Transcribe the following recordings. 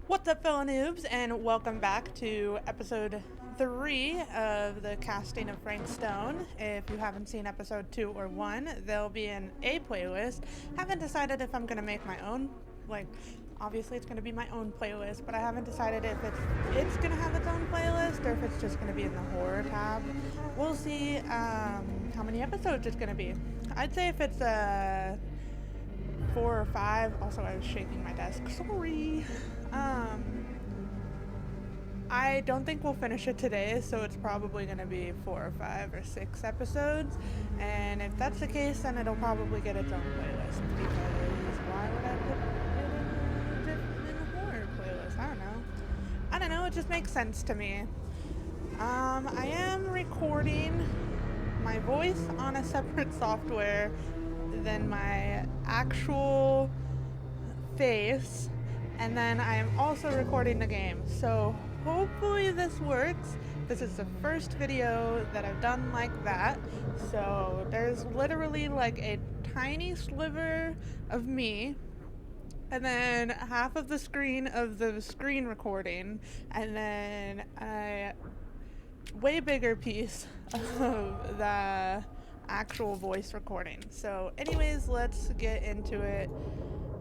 What's up, fellow noobs, and welcome back to episode 3 of the casting of Frank Stone. If you haven't seen episode 2 or 1, they'll be in a playlist. Haven't decided if I'm going to make my own, obviously it's going to be my own playlist, but I haven't decided if it's going to have its own playlist or if it's just going to be in the horror tab. We'll see how many episodes it's going to be. I'd say if it's 4 or 5. Also, I was shaking my desk. Sorry. I don't think we'll finish it today, so it's probably going to be 4 or 5 or 6 episodes. And if that's the case, then it'll probably get its own playlist. Because why would I put it in a horror playlist? I don't know. It just makes sense to me. I am recording my voice on a separate software than my actual face, and then I am also recording the game, so hopefully this works. This is the first video that I've done like that, so there's literally like a tiny sliver of me and then half of the screen of the screen recording, and then a way bigger piece of the actual voice recording. So anyways, let's get into it.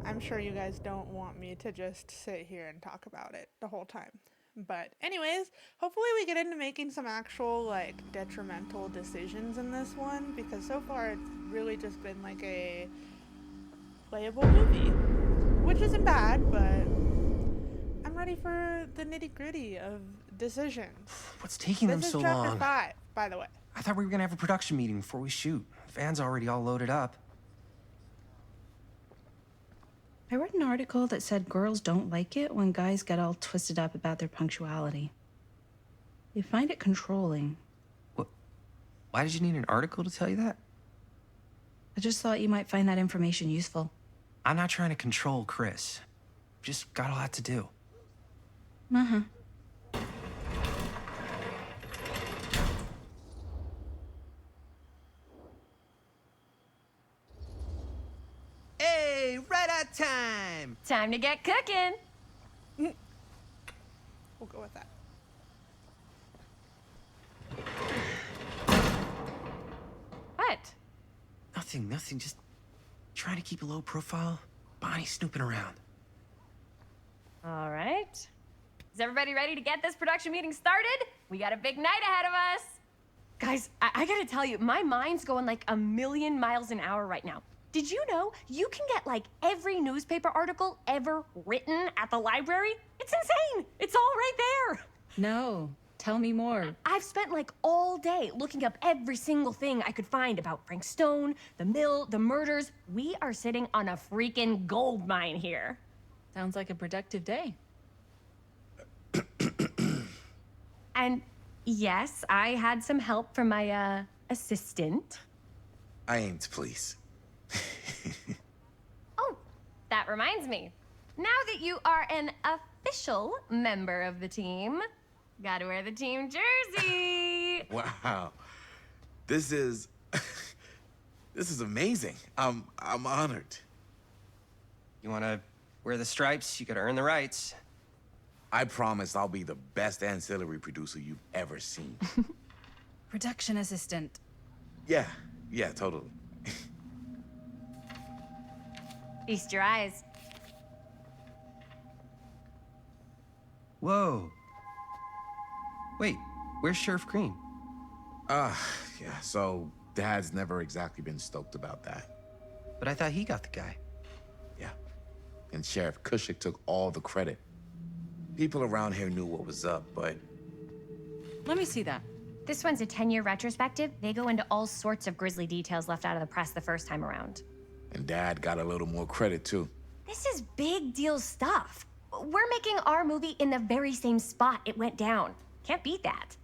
I'm sure you guys don't want me to just sit here and talk about it the whole time. But anyways, hopefully we get into making some actual detrimental decisions in this one, because so far it's really just been like a playable movie, which isn't bad, but I'm ready for the nitty-gritty of decisions. What's taking them so long? This is chapter 5, by the way. I thought we were gonna have a production meeting before we shoot. The van's already all loaded up. I read an article that said girls don't like it when guys get all twisted up about their punctuality. They find it controlling. What? Why did you need an article to tell you that? I just thought you might find that information useful. I'm not trying to control Chris. Just got a lot to do. Uh-huh. Hey, right at time! Time to get cooking. We'll go with that. What? Nothing, just trying to keep a low profile. Bonnie snooping around. All right. Is everybody ready to get this production meeting started? We got a big night ahead of us. Guys, I gotta tell you, my mind's going like a million miles an hour right now. Did you know you can get like every newspaper article ever written at the library? It's insane. It's all right there. No, tell me more. I've spent like all day looking up every single thing I could find about Frank Stone, the mill, the murders. We are sitting on a freaking gold mine here. Sounds like a productive day. And yes, I had some help from my assistant. I aim to please. Oh, that reminds me. Now that you are an official member of the team, gotta wear the team jersey. Wow. This is amazing. I'm honored. You wanna wear the stripes? You gotta earn the rights. I promise I'll be the best ancillary producer you've ever seen. Production assistant. Yeah, totally. Feast your eyes. Whoa. Wait, where's Sheriff Green? Yeah, so Dad's never exactly been stoked about that. But I thought he got the guy. Yeah. And Sheriff Cushik took all the credit. People around here knew what was up, but Let me see that. This one's a 10-year retrospective. They go into all sorts of grisly details left out of the press the first time around. and Dad got a little more credit too. This is big deal stuff. We're making our movie in the very same spot it went down. Can't beat that.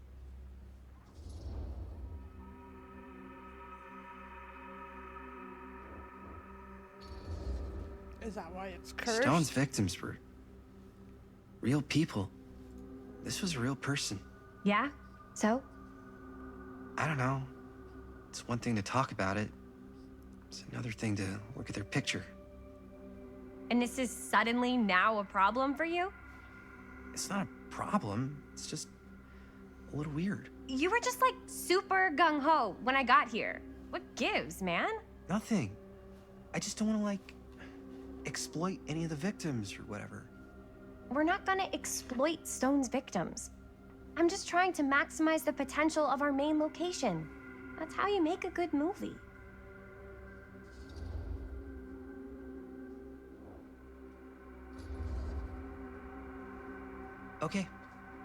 Is that why it's cursed? Stone's victims were real people. This was a real person. Yeah? So? I don't know. It's one thing to talk about it. It's another thing to look at their picture. And this is suddenly now a problem for you? It's not a problem. It's just a little weird. You were just like super gung-ho when I got here. What gives, man? Nothing. I just don't want to, like, exploit any of the victims or whatever. We're not gonna exploit Stone's victims. I'm just trying to maximize the potential of our main location. That's how you make a good movie. Okay.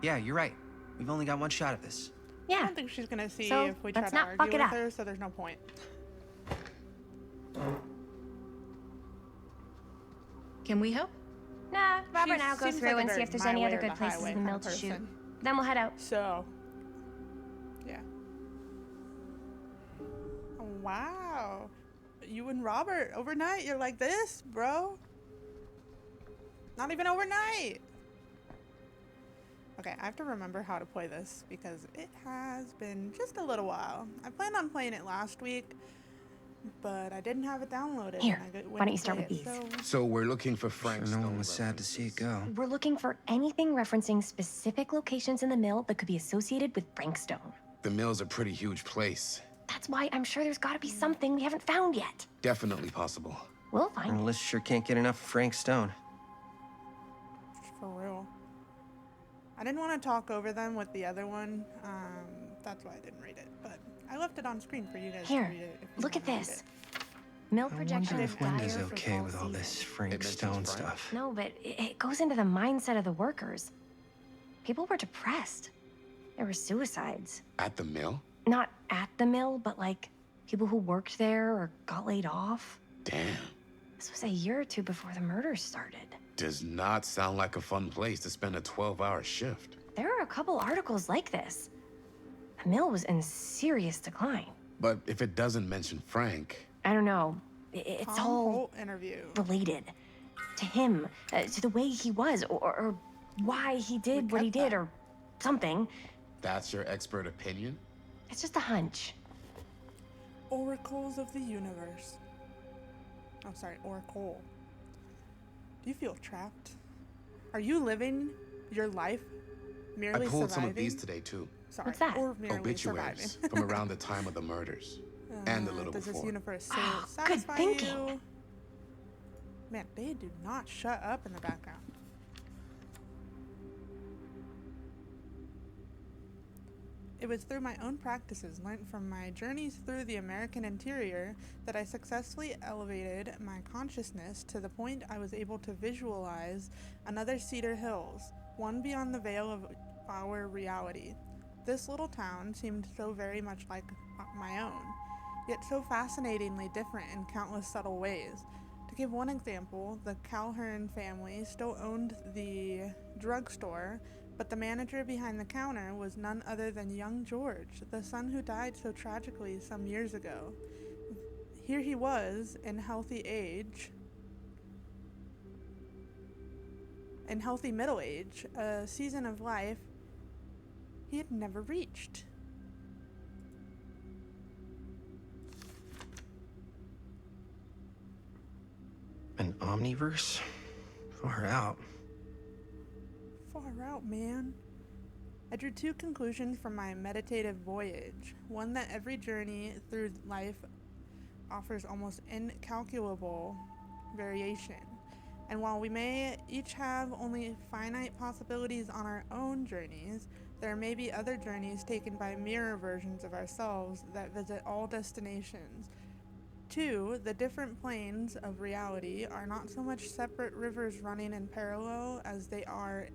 Yeah, you're right. We've only got one shot at this. I Yeah. don't think she's gonna see So, if we try let's to not argue fuck it with up. her, so there's no point. Can we help? Nah, Robert She and I'll go seems through like a and see very if there's my any way other or good the places highway in the mill kind to of shoot. person. Then we'll head out. So, yeah. Wow. You and Robert overnight, you're like this, bro. Not even overnight. Okay, I have to remember how to play this because it has been just a little while. I planned on playing it last week, but I didn't have it downloaded. Here, and I went why don't to you start play with it, these? So we're looking for Frank Sure, no one Stone was sad to see it references. go. We're looking for anything referencing specific locations in the mill that could be associated with Frank Stone. The mill's a pretty huge place. That's why I'm sure there's gotta be something we haven't found yet. Definitely possible. We'll Our find it. list sure can't get enough of Frank Stone. For real. I didn't want to talk over them with the other one. That's why I didn't read it. But I left it on screen for you guys to Here, read it. If you look at wanna read this. it. Mill I projection wonder is if Linda's dire for okay fall with all this season. Frank It mentions Stone Frank? stuff. No, but it goes into the mindset of the workers. People were depressed. There were suicides. At the mill? Not at the mill, but like people who worked there or got laid off. Damn. This was a year or two before the murders started. Does not sound like a fun place to spend a 12-hour shift. There are a couple articles like this. The mill was in serious decline. But if it doesn't mention Frank, I don't know. It's Tom all Holt interview. related to him, to the way he was, or why he did what he kept did, that. or something. that's your expert opinion? It's just a hunch. Oracles of the universe. Oh, sorry, Oracle. Do you feel trapped? Are you living your life merely I pulled surviving? some of these today, too. Sorry, What's that? or merely Obituaries surviving. from around the time of the murders. And a little Does this before. universe Ah, good satisfy thinking. you? Man, they do not shut up in the background. It was through my own practices learned from my journeys through the American interior that I successfully elevated my consciousness to the point I was able to visualize another Cedar Hills, one beyond the veil of our reality. This little town seemed so very much like my own, yet so fascinatingly different in countless subtle ways. To give one example, the Calhoun family still owned the drugstore, but the manager behind the counter was none other than young George, the son who died so tragically some years ago. Here he was, in healthy middle age, a season of life he had never reached. An omniverse? Far out. Far out, man. I drew two conclusions from my meditative voyage. One, that every journey through life offers almost incalculable variation. And while we may each have only finite possibilities on our own journeys, there may be other journeys taken by mirror versions of ourselves that visit all destinations. Two, the different planes of reality are not so much separate rivers running in parallel as they are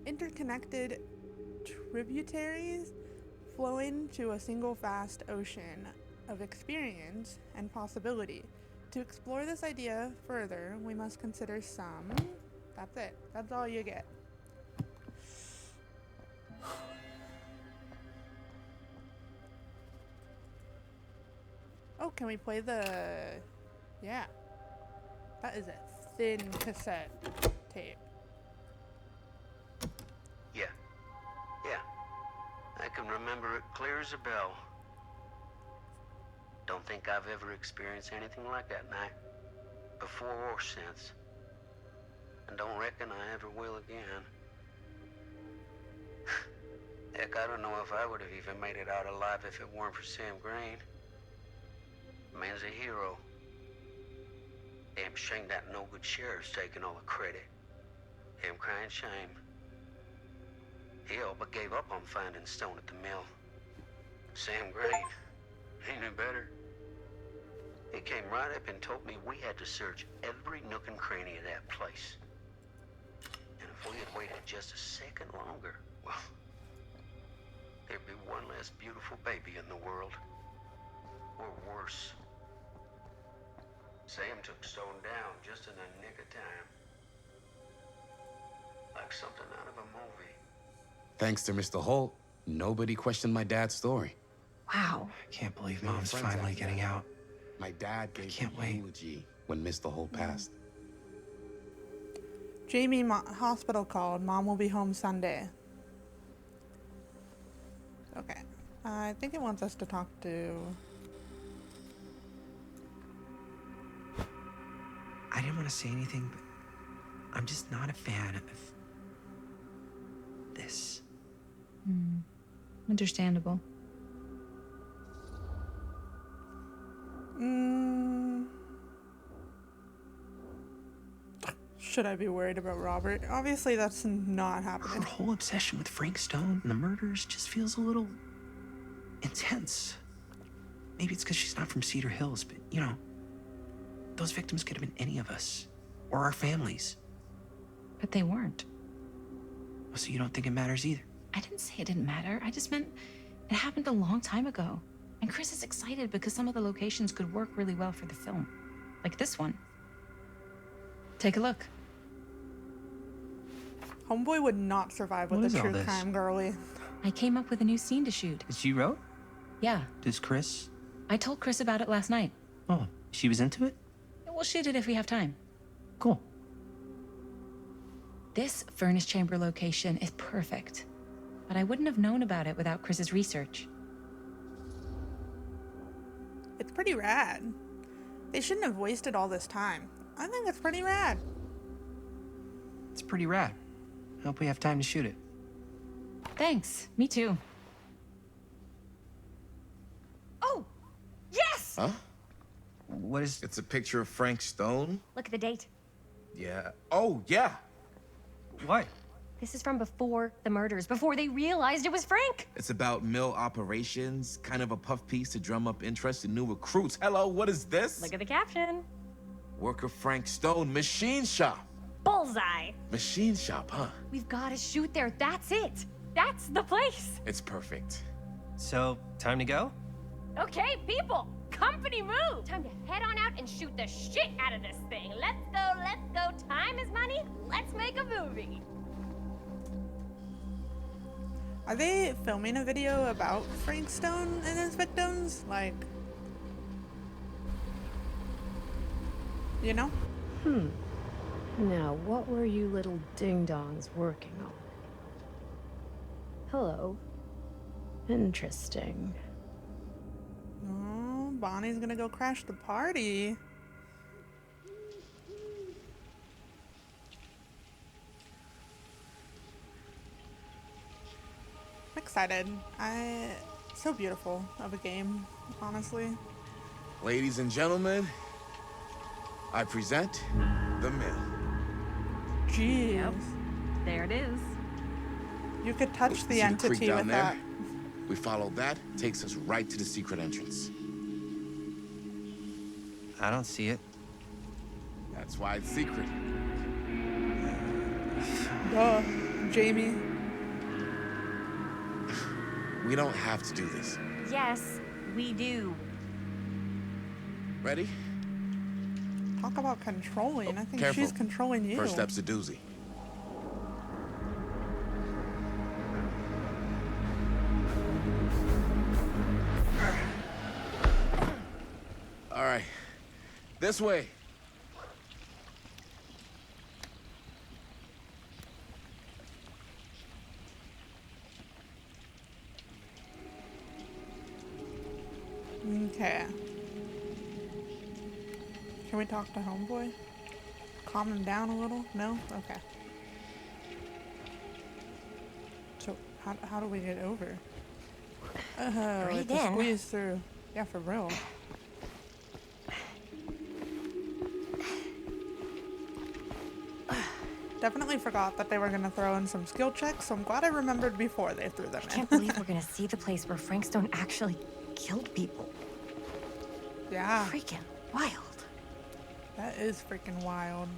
interconnected tributaries flowing to a single vast ocean of experience and possibility. To explore this idea further, we must consider some... That's it. That's all you get. Oh, can we play the... Yeah. That is a thin cassette tape. Yeah. Yeah. I can remember it clear as a bell. Don't think I've ever experienced anything like that night. Before or since. And don't reckon I ever will again. Heck, I don't know if I would have even made it out alive if it weren't for Sam Green. Man's a hero. Damn shame that no-good sheriff's taking all the credit. Damn crying shame. He all but gave up on finding Stone at the mill. Sam Green, he knew better. He came right up and told me we had to search every nook and cranny of that place. And if we had waited just a second longer, well, there'd be one less beautiful baby in the world. Or worse. Sam took Stone down just in the nick of time. Like something out of a movie. Thanks to Mr. Holt, nobody questioned my dad's story. Wow. I can't believe We were Mom's friends finally after getting that. out. My dad gave can't a wait. eulogy when Mr. Holt passed. Jamie, hospital called. Mom will be home Sunday. Okay. I think it wants us to talk to... I didn't want to say anything, but I'm just not a fan of this. Understandable. Should I be worried about Robert? Obviously, that's not Her happening. whole obsession with Frank Stone and the murders just feels a little intense. Maybe it's because she's not from Cedar Hills, but you know, those victims could have been any of us or our families. But they weren't. So you don't think it matters either? I didn't say it didn't matter. I just meant it happened a long time ago. And Chris is excited because some of the locations could work really well for the film. Like this one. Take a look. Homeboy would not survive with What is a all true this? crime girly. I came up with a new scene to shoot. That you wrote? Yeah, Does Chris? I told Chris about it last night. Oh, she was into it? We'll shoot it if we have time. Cool. This furnace chamber location is perfect. But I wouldn't have known about it without Chris's research. It's pretty rad. They shouldn't have wasted all this time. I think it's pretty rad. It's pretty rad. I hope we have time to shoot it. Thanks. Me too. Oh! Yes! Huh? What is... It's a picture of Frank Stone? Look at the date. Yeah. Oh, yeah. What? This is from before the murders, before they realized it was Frank. It's about mill operations, kind of a puff piece to drum up interest in new recruits. Hello, what is this? Look at the caption. Worker Frank Stone, machine shop. Bullseye. Machine shop, huh? We've got to shoot there. That's it. That's the place. It's perfect. So, time to go? Okay, people. Company move. Time to head on out and shoot the shit out of this thing. Let's go, let's go. Time is money. Let's make a movie. Are they filming a video about Frank Stone and his victims? Like, you know? Now, what were you little ding-dongs working on? Hello. Interesting. Oh, Bonnie's gonna go crash the party. I'm excited. So beautiful of a game, honestly. Ladies and gentlemen, I present The Mill. Jeez. There it is. You could touch the See entity creek down with there? that. We follow that, takes us right to the secret entrance. I don't see it. That's why it's secret. Duh, Jamie. We don't have to do this. Yes, we do. Ready? Talk about controlling. I think Careful. she's controlling you. First step's a doozy. All right, this way. Okay. Can we talk to Homeboy? Calm him down a little? No? Okay. So, How do we get over? Oh, Breathe it's a in. squeeze through. Yeah, for real. Definitely forgot that they were gonna throw in some skill checks, so I'm glad I remembered before they threw them I in. can't believe we're gonna see the place where Frank Stone actually killed people. Yeah, Freaking wild. that is freaking wild.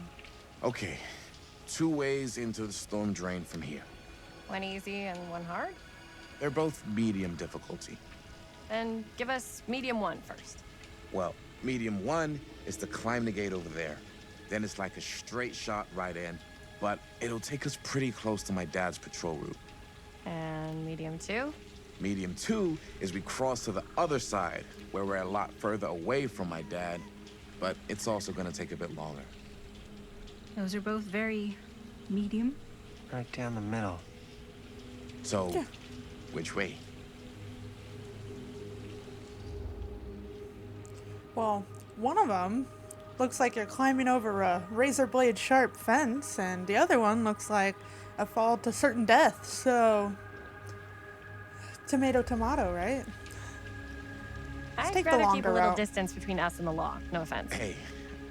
Okay, 2 ways into the storm drain from here. One easy and one hard? They're both medium difficulty. Then give us medium one first. Well, medium 1 is to climb the gate over there. Then it's like a straight shot right in, but it'll take us pretty close to my dad's patrol route. And medium two? Medium 2 is we cross to the other side, where we're a lot further away from my dad, but it's also gonna take a bit longer. Those are both very medium. Right down the middle. So, Yeah. which way? Well, one of them looks like you're climbing over a razor blade sharp fence, and the other one looks like a fall to certain death. So, tomato, tomato, right? I'd take the rather keep a longer little route. distance between us and the law. No offense. Hey,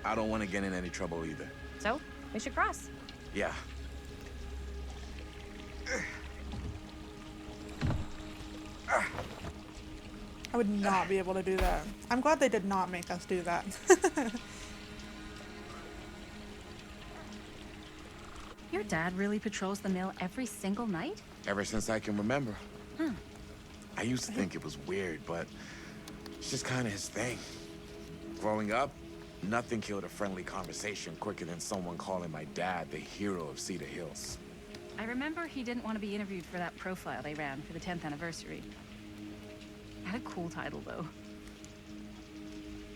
I don't want to get in any trouble either. So, we should cross. Yeah. I would not be able to do that. I'm glad they did not make us do that. Your dad really patrols the mill every single night? Ever since I can remember. I used to think it was weird, but it's just kind of his thing. Growing up, nothing killed a friendly conversation quicker than someone calling my dad the hero of Cedar Hills. I remember he didn't want to be interviewed for that profile they ran for the 10th anniversary. Had a cool title, though.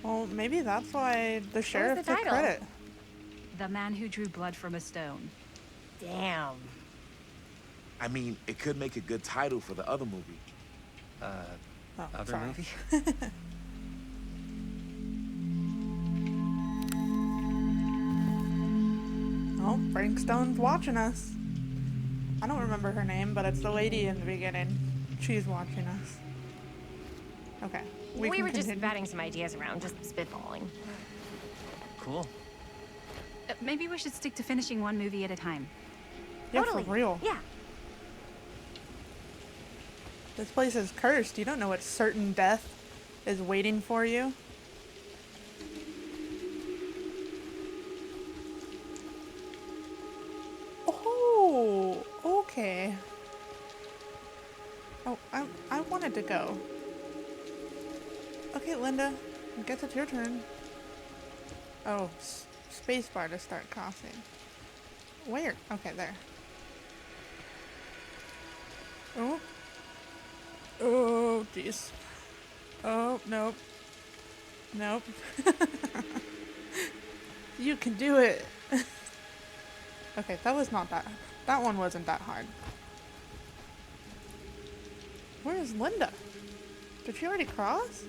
Well, maybe that's why the sheriff the took title? credit. The man who drew blood from a stone. Damn. I mean, it could make a good title for the other movie. Oh, Other sorry. movie? Oh, Frank Stone's watching us. I don't remember her name, but it's the lady in the beginning. She's watching us. Okay. We can were just continue. batting some ideas around, just spitballing. Cool. Maybe we should stick to finishing one movie at a time. Yeah, Totally. for real. Yeah. This place is cursed. You don't know what certain death is waiting for you. Oh, okay. Oh, I wanted to go. Okay, Linda, I guess it's your turn. Oh, spacebar to start crossing. Where? Okay, there. Oh. Oh, jeez. Oh, nope. Nope. You can do it. Okay, that was not that. That one wasn't that hard. Where is Linda? Did she already cross?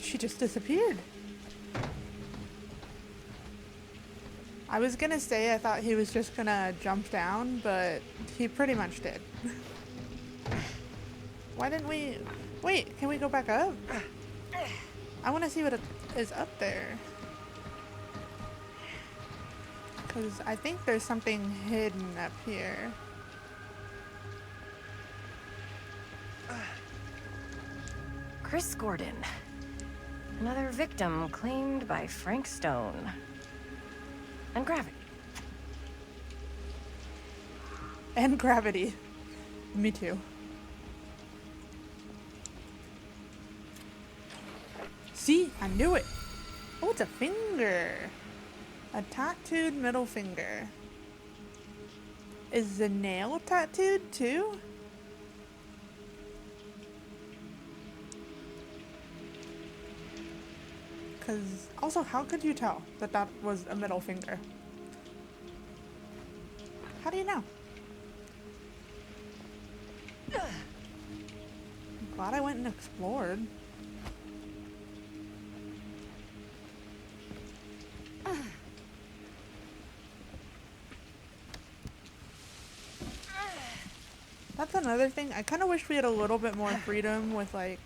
She just disappeared. I was gonna say I thought he was just gonna jump down, but he pretty much did. Why didn't we... Wait, can we go back up? I want to see what it is up there. Because I think there's something hidden up here. Chris Gordon. Another victim claimed by Frank Stone. And gravity. And gravity. Me too. See? I knew it. Oh, it's a finger. A tattooed middle finger. Is the nail tattooed too? Because also, how could you tell that that was a middle finger? How do you know? I'm glad I went and explored. That's another thing. I kind of wish we had a little bit more freedom with like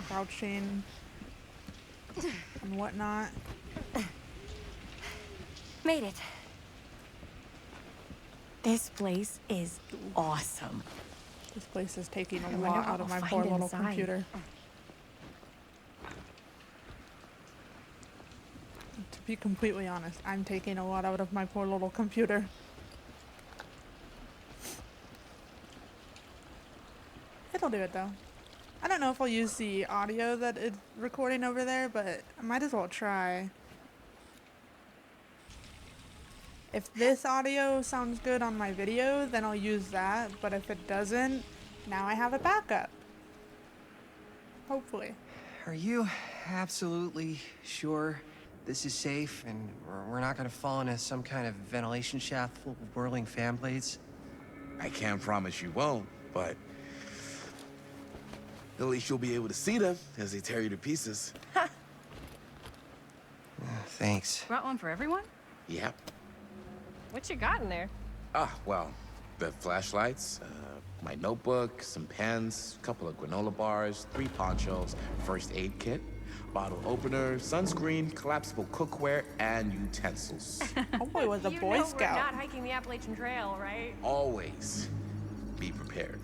crouching and whatnot. Made it. This place is awesome. This place is taking a wonder lot what out of we'll my find poor little inside. computer. To be completely honest, I'm taking a lot out of my poor little computer. It'll do it though. I don't know if I'll use the audio that it's recording over there, but I might as well try. If this audio sounds good on my video, then I'll use that, but if it doesn't, now I have a backup. Hopefully. Are you absolutely sure this is safe and we're not gonna fall into some kind of ventilation shaft full of whirling fan blades? I can't promise you won't, but at least you'll be able to see them as they tear you to pieces. Thanks. Brought one for everyone? Yep. What you got in there? Well, the flashlights, my notebook, some pens, a couple of granola bars, 3 ponchos, first aid kit, bottle opener, sunscreen, collapsible cookware, and utensils. Homeboy was a You Boy know Scout. we're not hiking the Appalachian Trail, right? Always be prepared.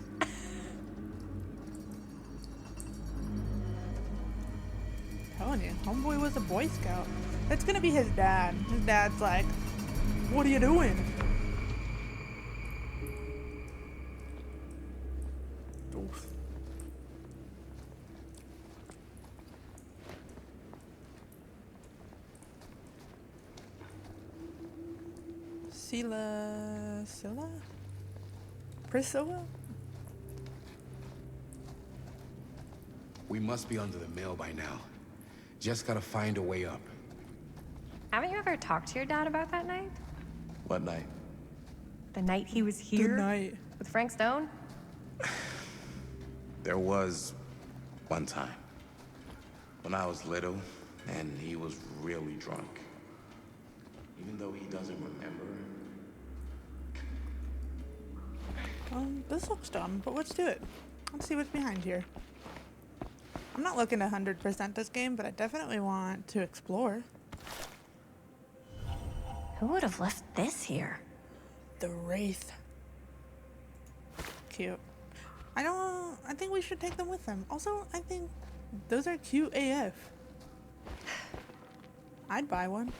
Telling you, homeboy was a Boy Scout. That's gonna be his dad. His dad's like, what are you doing? Oof. Scylla? Priscilla? We must be under the mill by now. Just gotta find a way up. Haven't you ever talked to your dad about that night? What night? The night he was here? Good night. With Frank Stone? There was one time when I was little and he was really drunk. Even though he doesn't remember. This looks dumb, but let's do it. Let's see what's behind here. I'm not looking to 100% this game, but I definitely want to explore. Who would have left this here? The Wraith. Cute. I think we should take them with them. Also, I think those are cute AF. I'd buy one.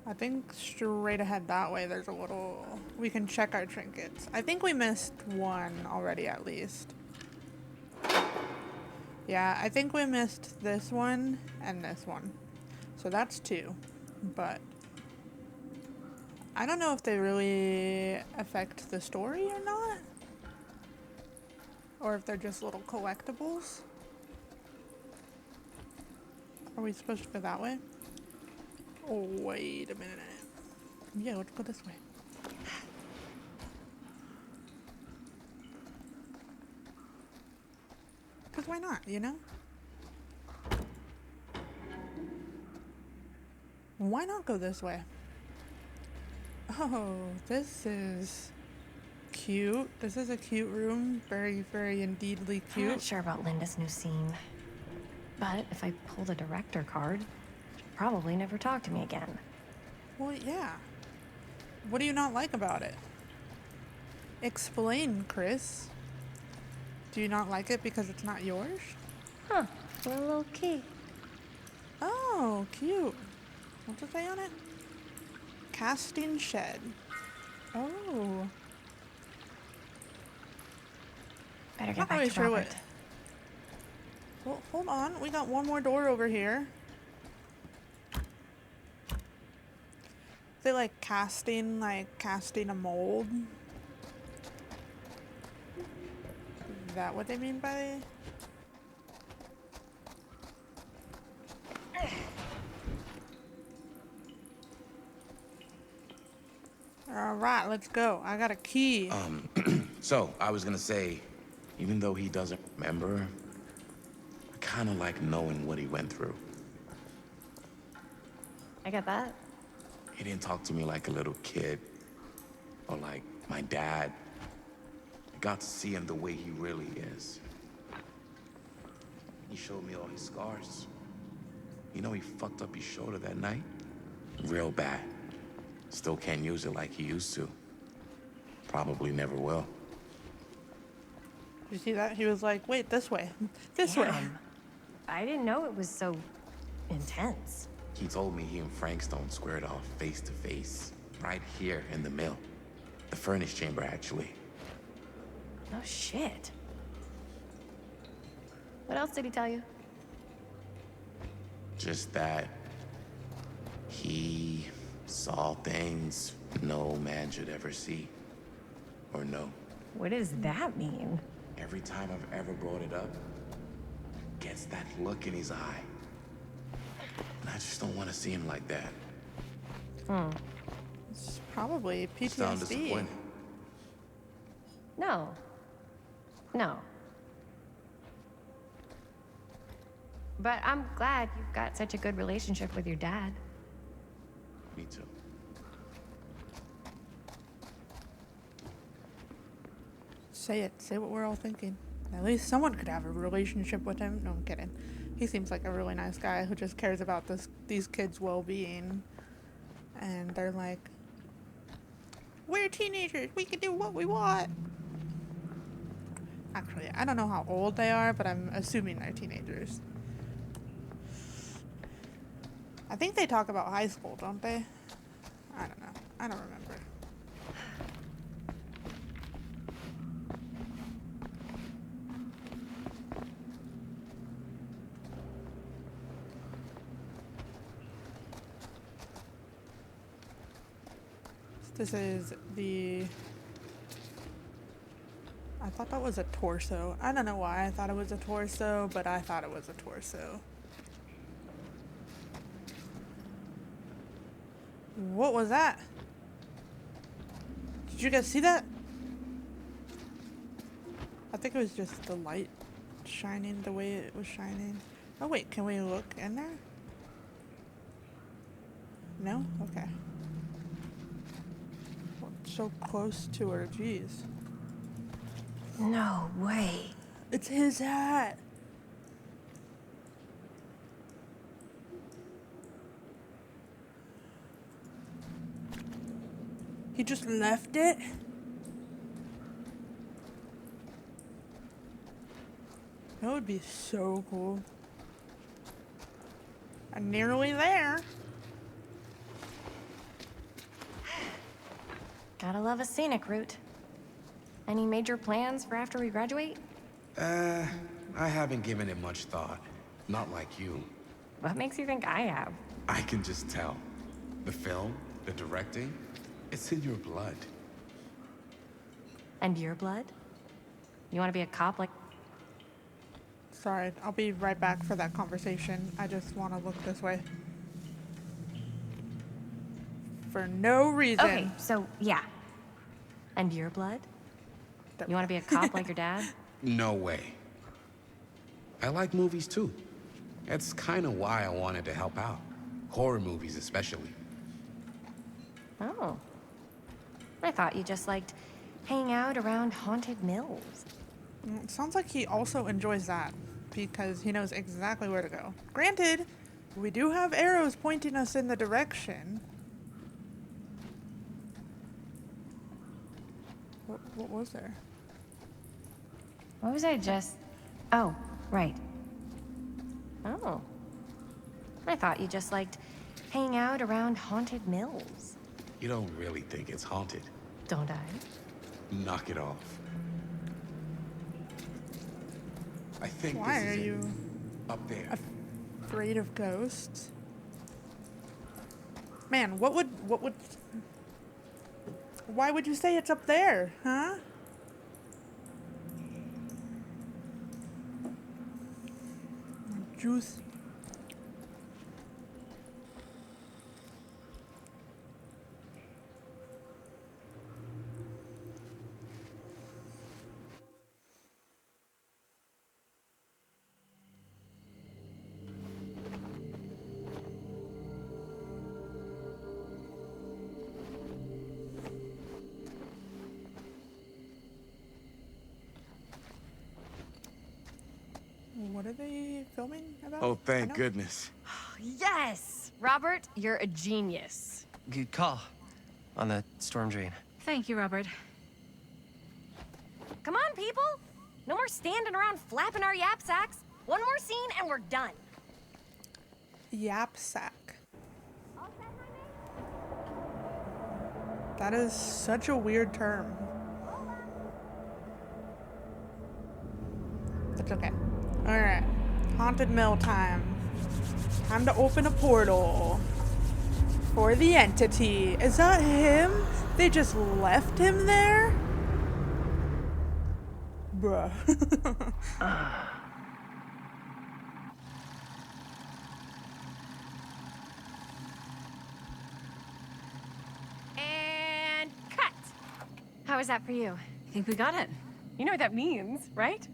I think straight ahead that way there's a little... We can check our trinkets. I think we missed one already at least. Yeah, I think we missed this one and this one. So that's 2. But I don't know if they really affect the story or not. Or if they're just little collectibles. Are we supposed to go that way? Oh, wait a minute. Yeah, let's go this way. Because why not, you know? Why not go this way? Oh, this is cute. This is a cute room. Very, very indeedly I'm cute. not sure about Linda's new scene. But if I pull the director card, she'll probably never talk to me again. Well, yeah. What do you not like about it? Explain, Chris. Do you not like it because it's not yours? Huh. A little key. Oh, cute. What's it say on it? Casting shed. Oh. Better get Not back really to sure Robert. what. Well, hold on. We got one more door over here. They like casting a mold. Is that what they mean by? All right, let's go. I got a key. So, I was gonna say, even though he doesn't remember, I kinda like knowing what he went through. I get that. He didn't talk to me like a little kid. Or like my dad. I got to see him the way he really is. He showed me all his scars. You know he fucked up his shoulder that night? Real bad. Still can't use it like he used to. Probably never will. You see that? He was like, wait, this way. This way. Damn. I didn't know it was so intense. He told me he and Frankstone squared off face to face. Right here in the mill. The furnace chamber, actually. Oh, shit. What else did he tell you? Just that he saw things no man should ever see or know. What does that mean? Every time I've ever brought it up, gets that look in his eye. And I just don't want to see him like that. It's probably Sound PTSD. disappointed? No. No. But I'm glad you've got such a good relationship with your dad. Me too. Say it. Say what we're all thinking. At least someone could have a relationship with him. No, I'm kidding. He seems like a really nice guy who just cares about these kids' well-being. And they're like, we're teenagers. We can do what we want. Actually, I don't know how old they are, but I'm assuming they're teenagers. I think they talk about high school, don't they? I don't know. I don't remember. This is the... I thought that was a torso. I don't know why I thought it was a torso, but I thought it was a torso. What was that? Did you guys see that? I think it was just the light shining the way it was shining. Oh wait, can we look in there? No? Okay. Well, it's so close to her, jeez. No way. It's his hat. He just left it? That would be so cool. I'm nearly there. Gotta love a scenic route. Any major plans for after we graduate? I haven't given it much thought. Not like you. What makes you think I have? I can just tell. The film, the directing, it's in your blood. And your blood? You want to be a cop like... Sorry, I'll be right back for that conversation. I just want to look this way. For no reason. Okay, so, yeah. And your blood? You want to be a cop like your dad? No way. I like movies too. That's kind of why I wanted to help out. Horror movies especially. Oh. I thought you just liked hanging out around haunted mills. It sounds like he also enjoys that because he knows exactly where to go. Granted, we do have arrows pointing us in the direction. What was there? What was I just... Oh, right. Oh. I thought you just liked hanging out around haunted mills. You don't really think it's haunted. Don't I? Knock it off. I think Why this are is it. you Up there. afraid of ghosts? Man, what would... Why would you say it's up there, huh? Juice. What are they filming about? Oh, I thank know. goodness. Yes! Robert, you're a genius. Good call on the storm drain. Thank you, Robert. Come on, people! No more standing around flapping our yap sacks. One more scene and we're done. Yap sack. That is such a weird term. It's okay. Alright. Haunted Mill time. Time to open a portal. For the entity. Is that him? They just left him there? Bruh. And cut! How was that for you? I think we got it. You know what that means, right?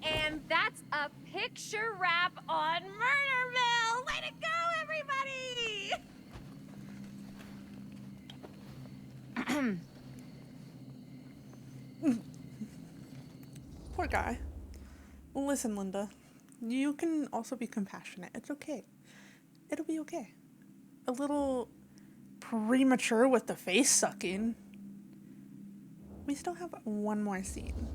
And that's a picture wrap on Murderville! Way to go, everybody! Poor guy. Listen, Linda. You can also be compassionate. It's okay. It'll be okay. A little premature with the face sucking. We still have one more scene.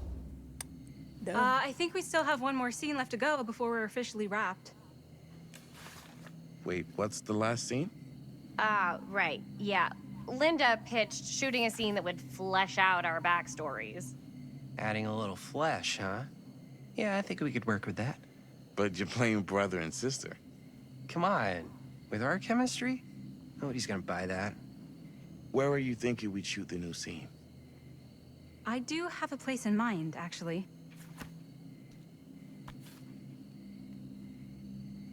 Duh. I think we still have one more scene left to go before we're officially wrapped. Wait, what's the last scene? Right, yeah. Linda pitched shooting a scene that would flesh out our backstories. Adding a little flesh, huh? Yeah, I think we could work with that. But you're playing brother and sister. Come on. With our chemistry? Nobody's gonna buy that. Where are you thinking we'd shoot the new scene? I do have a place in mind, actually.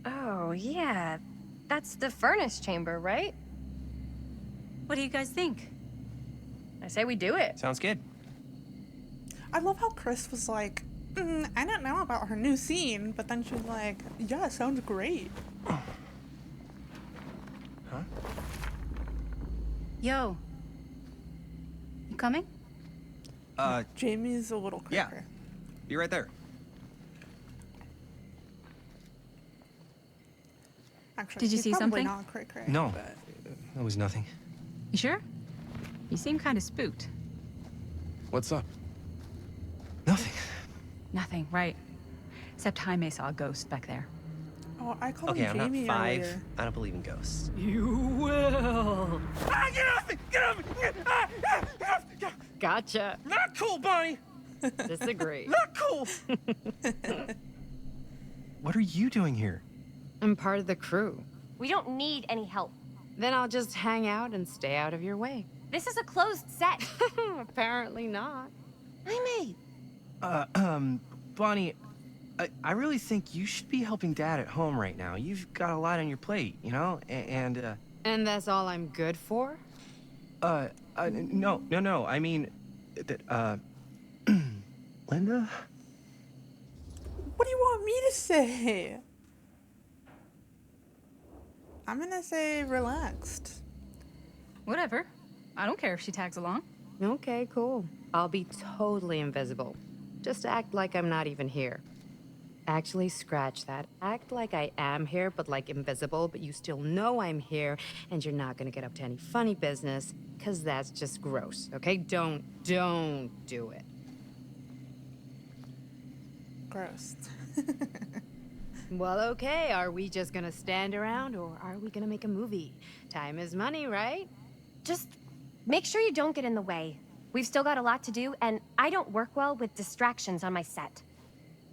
Oh, yeah. That's the furnace chamber, right? What do you guys think? I say we do it. Sounds good. I love how Chris was like, I don't know about her new scene, but then she's like, yeah, sounds great. Huh? Yo. You coming? Jamie's a little Yeah. quicker. Be right there. Actually, Did you he's see probably something? not cray cray. No. But That was nothing. You sure? You seem kind of spooked. What's up? Nothing. Nothing, right. Except Jaime saw a ghost back there. oh, I called Okay, him I'm Jamie not 5. earlier. I don't believe in ghosts. You will. Ah, get off me! Get off me! Gotcha. Not cool, Bonnie! Disagree. Not cool! What are you doing here? I'm part of the crew. We don't need any help. Then I'll just hang out and stay out of your way. This is a closed set. Apparently not. Jaime! Bonnie, I really think you should be helping Dad at home right now. You've got a lot on your plate, you know? And And that's all I'm good for? no. I mean, that, Linda? What do you want me to say? I'm gonna say relaxed. Whatever. I don't care if she tags along. Okay, cool. I'll be totally invisible. Just act like I'm not even here. Actually, scratch that. Act like I am here, but like invisible, but you still know I'm here, and you're not gonna get up to any funny business, because that's just gross, okay? Don't do it. Gross. Well, okay, are we just gonna stand around, or are we gonna make a movie? Time is money, right? Just make sure you don't get in the way. We've still got a lot to do, and I don't work well with distractions on my set.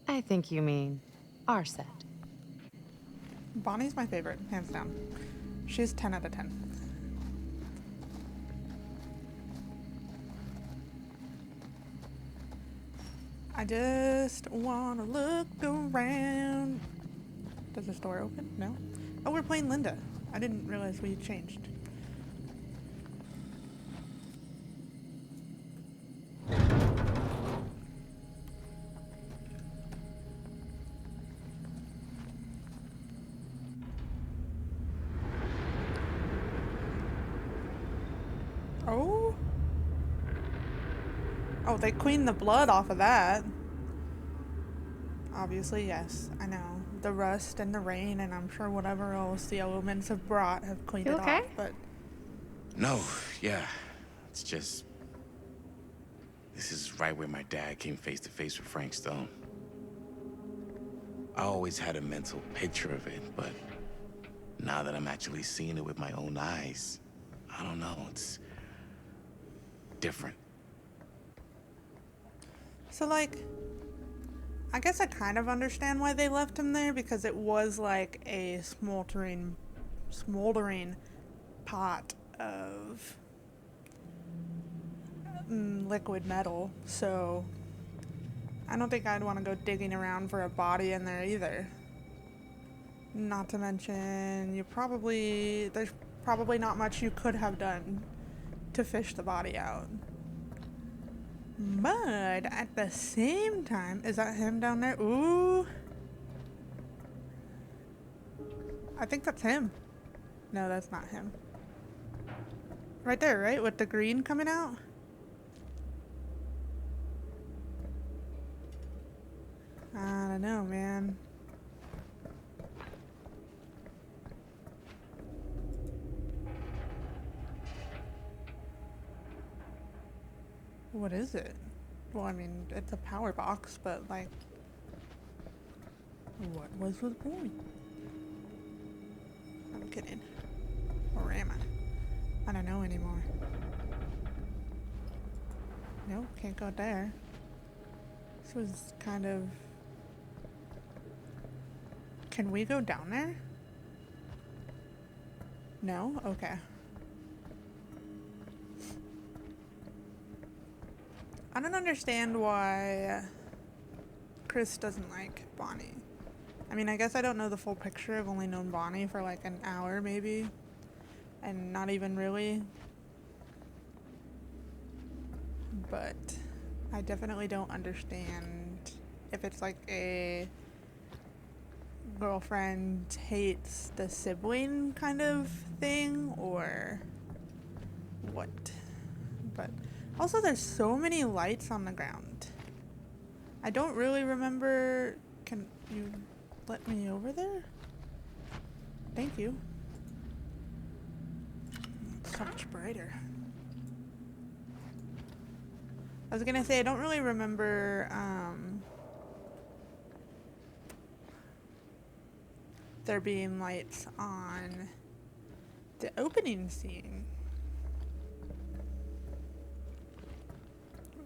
I think you mean our set. Bonnie's my favorite, hands down. She's 10 out of 10. I just wanna look around. Does this door open? No? Oh, we're playing Linda. I didn't realize we changed. Oh? Oh, they cleaned the blood off of that. Obviously, yes, I know. The rust and the rain, and I'm sure whatever else the elements have brought have cleaned You it okay? off, but... No, yeah. It's just... This is right where my dad came face to face with Frank Stone. I always had a mental picture of it, but now that I'm actually seeing it with my own eyes, I don't know, it's different. So, like, I guess I kind of understand why they left him there, because it was like a smoldering pot of liquid metal, so I don't think I'd want to go digging around for a body in there either. Not to mention, there's probably not much you could have done to fish the body out. But at the same time, is that him down there? Ooh. I think that's him. No, that's not him. Right there, right? With the green coming out? I don't know, man. What is it? Well, I mean, it's a power box, but like, what was the point? I'm kidding. Or am I? I don't know anymore. Nope, can't go there. This was kind of... Can we go down there? No? Okay. I don't understand why Chris doesn't like Bonnie. I mean, I guess I don't know the full picture. I've only known Bonnie for like an hour maybe. And not even really. But I definitely don't understand if it's like a girlfriend hates the sibling kind of thing or what. But also there's so many lights on the ground. I don't really remember. Can you let me over there? Thank you. It's so much brighter. I was gonna say, I don't really remember there being lights on the opening scene.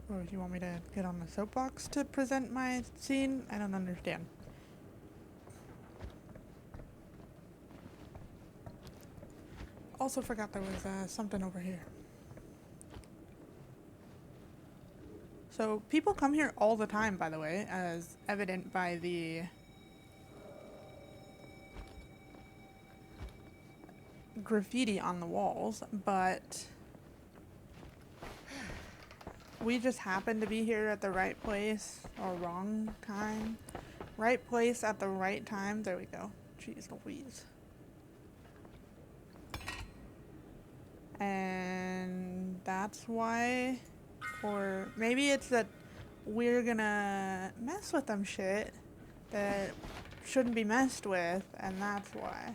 Or do you want me to get on the soapbox to present my scene? I don't understand. Also forgot there was something over here. So people come here all the time, by the way, as evident by the graffiti on the walls, but we just happen to be here at the right place or wrong time. Right place at the right time. There we go. Jeez Louise. And that's why, or maybe it's that we're gonna mess with them shit that shouldn't be messed with, and that's why.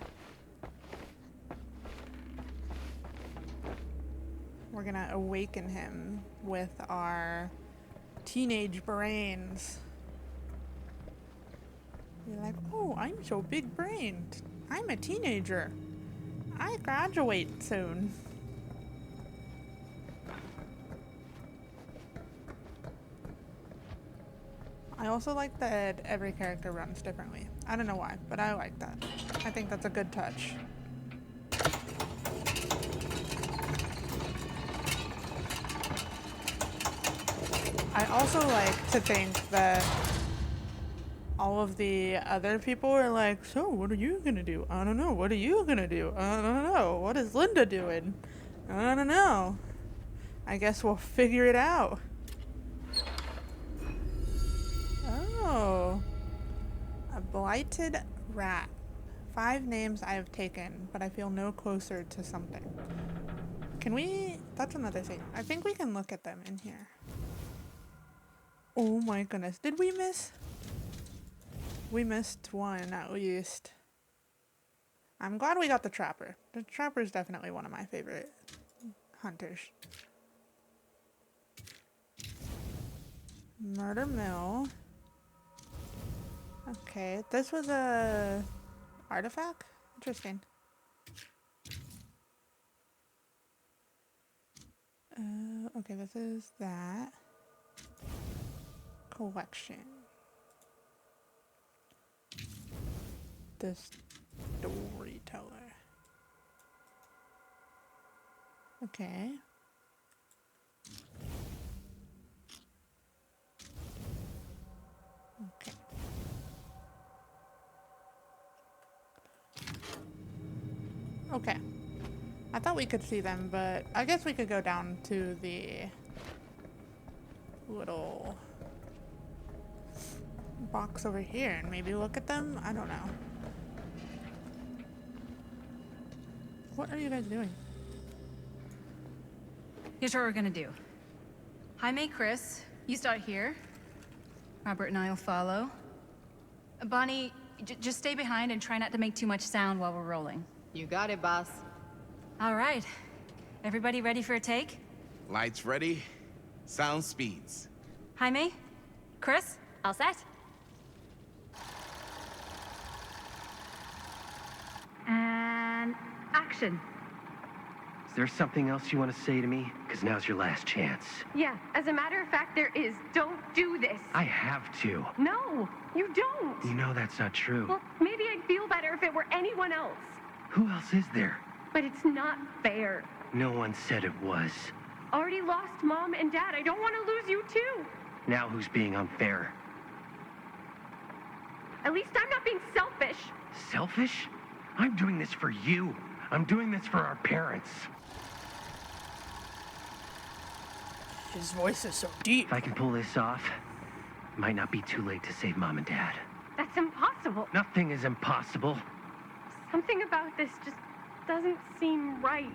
We're gonna awaken him with our teenage brains. You're like, oh, I'm so big-brained. I'm a teenager. I graduate soon. I also like that every character runs differently. I don't know why, but I like that. I think that's a good touch. I also like to think that all of the other people are like, so what are you gonna do? I don't know. What are you gonna do? I don't know. What is Linda doing? I don't know. I guess we'll figure it out. Oh. A blighted rat. 5 names I have taken, but I feel no closer to something. Can we... That's another thing. I think we can look at them in here. Oh my goodness. Did we miss? We missed one at least. I'm glad we got the Trapper. The Trapper is definitely one of my favorite hunters. Murder Mill. Okay, this was a artifact? Interesting. Okay, this is that. Collection. The storyteller. Okay. Okay. Okay. I thought we could see them, but I guess we could go down to the little box over here and maybe look at them? I don't know. What are you guys doing? Here's what we're gonna do. Jaime, Chris, you start here. Robert and I'll follow. Bonnie, just stay behind and try not to make too much sound while we're rolling. You got it, boss. All right. Everybody ready for a take? Lights ready, sound speeds. Jaime? Chris? All set? And action. Is there something else you want to say to me? Because now's your last chance. Yeah, as a matter of fact, there is. Don't do this. I have to. No, you don't. You know that's not true. Well, maybe I'd feel better if it were anyone else. Who else is there? But it's not fair. No one said it was. Already lost Mom and Dad. I don't want to lose you too. Now who's being unfair? At least I'm not being selfish. Selfish? I'm doing this for you. I'm doing this for our parents. His voice is so deep. If I can pull this off, it might not be too late to save Mom and Dad. That's impossible. Nothing is impossible. Something about this just doesn't seem right.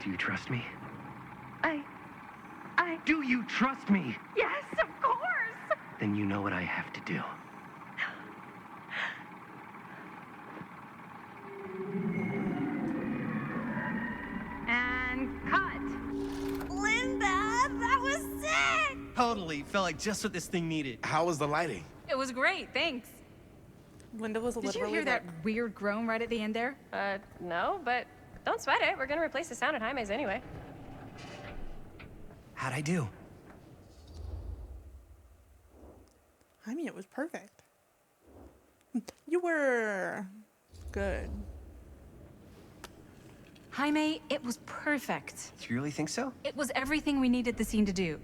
Do you trust me? I... Do you trust me? Yes, of course! Then you know what I have to do. And cut. Linda, that was sick! Totally. Felt like just what this thing needed. How was the lighting? It was great, thanks. Linda was Did literally you hear that weird groan right at the end there? No, but don't sweat it. We're gonna replace the sound at Jaime's anyway. How'd I do? I mean, it was perfect. You were good. Jaime, it was perfect. Do you really think so? It was everything we needed the scene to do.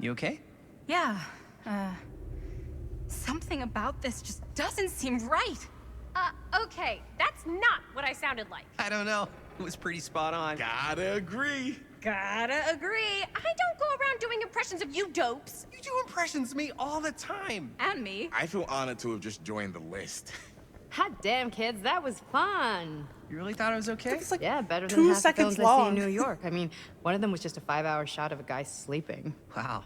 You okay? Yeah, something about this just doesn't seem right. Okay, that's not what I sounded like. I don't know. It was pretty spot on. Gotta agree. Gotta agree. I don't go around doing impressions of you dopes. You do impressions of me all the time. And me. I feel honored to have just joined the list. Hot damn, kids, that was fun. You really thought it was okay? It's like Yeah, better than 2 half the seconds films I see long. in New York. I mean, one of them was just a 5-hour shot of a guy sleeping. Wow.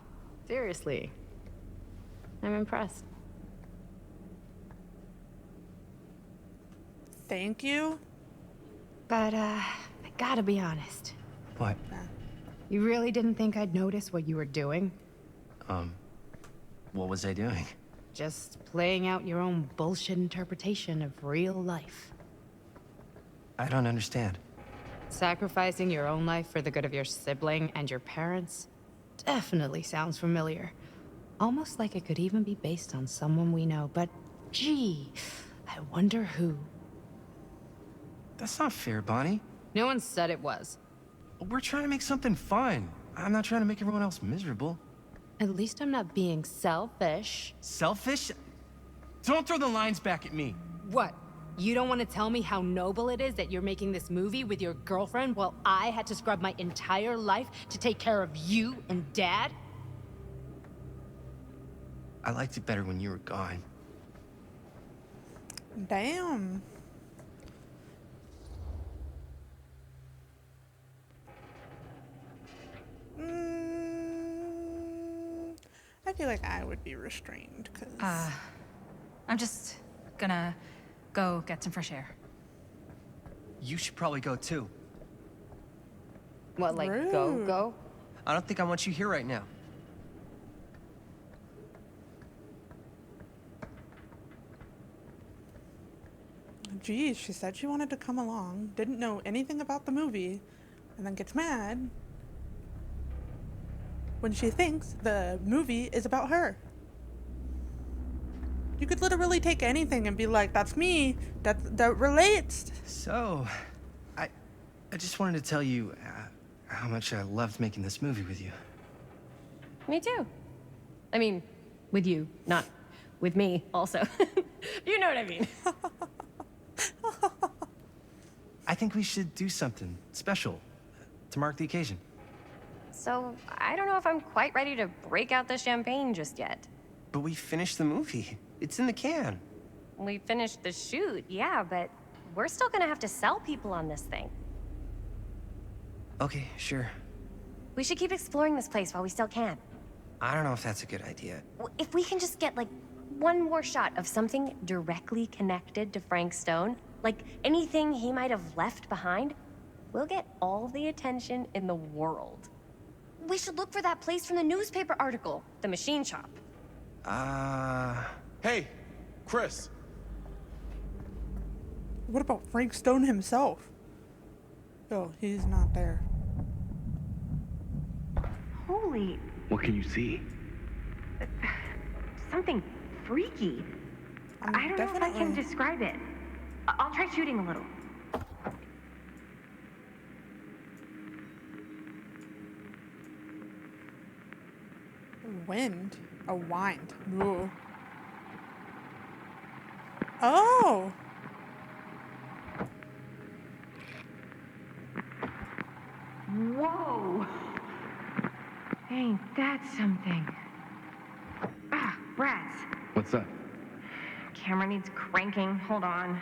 Seriously. I'm impressed. Thank you. But, I gotta be honest. What? You really didn't think I'd notice what you were doing? What was I doing? Just playing out your own bullshit interpretation of real life. I don't understand. Sacrificing your own life for the good of your sibling and your parents definitely sounds familiar. Almost like it could even be based on someone we know, but gee, I wonder who. That's not fair, Bonnie. No one said it was. We're trying to make something fun. I'm not trying to make everyone else miserable. At least I'm not being selfish. Selfish? Don't throw the lines back at me. What? You don't want to tell me how noble it is that you're making this movie with your girlfriend while I had to scrub my entire life to take care of you and Dad? I liked it better when you were gone. Damn. feel like I would be restrained because. I'm just gonna go get some fresh air. You should probably go too. What, like, Rude. go? I don't think I want you here right now. Geez, she said she wanted to come along, didn't know anything about the movie, and then gets mad when she thinks the movie is about her. You could literally take anything and be like, that's me, that relates. So, I just wanted to tell you how much I loved making this movie with you. Me too. I mean, with you, not with me also. You know what I mean. I think we should do something special to mark the occasion. So, I don't know if I'm quite ready to break out the champagne just yet. But we finished the movie. It's in the can. We finished the shoot, yeah, but we're still gonna have to sell people on this thing. Okay, sure. We should keep exploring this place while we still can. I don't know if that's a good idea. If we can just get, like, one more shot of something directly connected to Frank Stone, like anything he might have left behind, we'll get all the attention in the world. We should look for that place from the newspaper article, the machine shop. Hey, Chris. What about Frank Stone himself? Oh, he's not there. Holy, What can you see? something freaky. I don't know if I can describe it. I'll try shooting a little. Wind? A wind. Ooh. Oh! Whoa! Ain't that something? Ah, rats. What's up? Camera needs cranking. Hold on.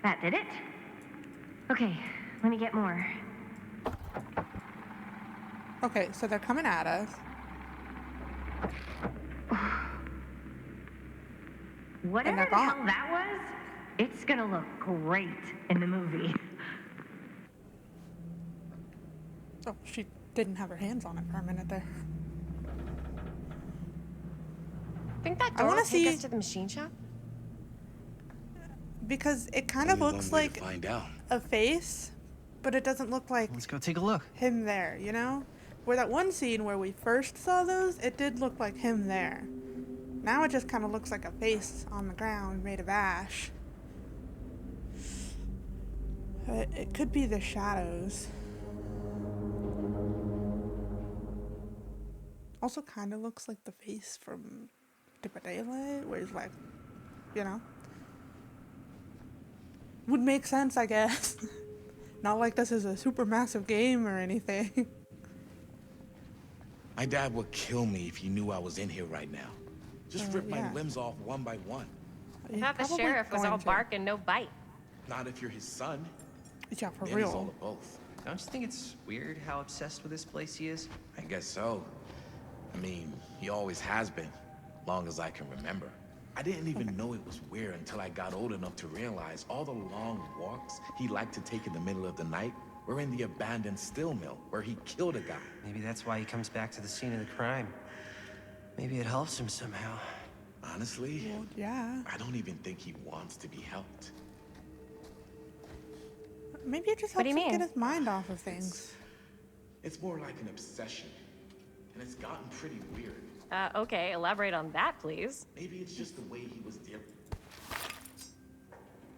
That did it. Okay, let me get more. Okay, so they're coming at us. Whatever the hell that was, it's gonna look great in the movie. Oh, she didn't have her hands on it for a minute there. Think that I door wanna will take see- us to the machine shop? Because it kind of Only looks one way to like find out. a face, but it doesn't look like Let's go take a look. him there, you know? Where that one scene where we first saw those, it did look like him there. Now it just kind of looks like a face on the ground made of ash. It could be the shadows. Also kind of looks like the face from Dead by Daylight, where he's like, you know? Would make sense, I guess. Not like this is a super massive game or anything. My dad would kill me if he knew I was in here right now. Just rip my yeah. limbs off one by one. I He's thought the probably sheriff was going all to. bark and no bite. Not if you're his son. Yeah, for Then he's all real. of both. Don't you think it's weird how obsessed with this place he is? I guess so. I mean, he always has been, long as I can remember. I didn't even know it was weird until I got old enough to realize all the long walks he liked to take in the middle of the night were in the abandoned steel mill where he killed a guy. Maybe that's why he comes back to the scene of the crime. Maybe it helps him somehow. Honestly, Well, yeah. I don't even think he wants to be helped. Maybe it just What helps do you him get mean? his mind off of things. It's more like an obsession, and it's gotten pretty weird. Okay, elaborate on that, please. Maybe it's just the way he was dealing.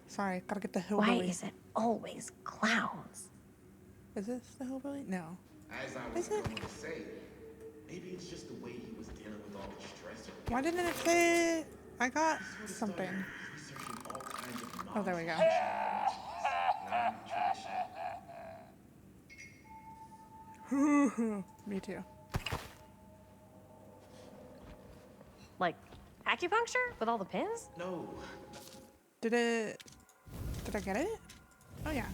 Sorry, gotta get the Why hillbilly. is it always clowns? Is this the hillbilly? No. As I was Is it? going to say, maybe it's just the way he was dealing with all the stress. Why didn't it say I got something? Researching all kinds of Oh, there we go. Me too. Like acupuncture with all the pins? No, Did I get it? Oh yeah.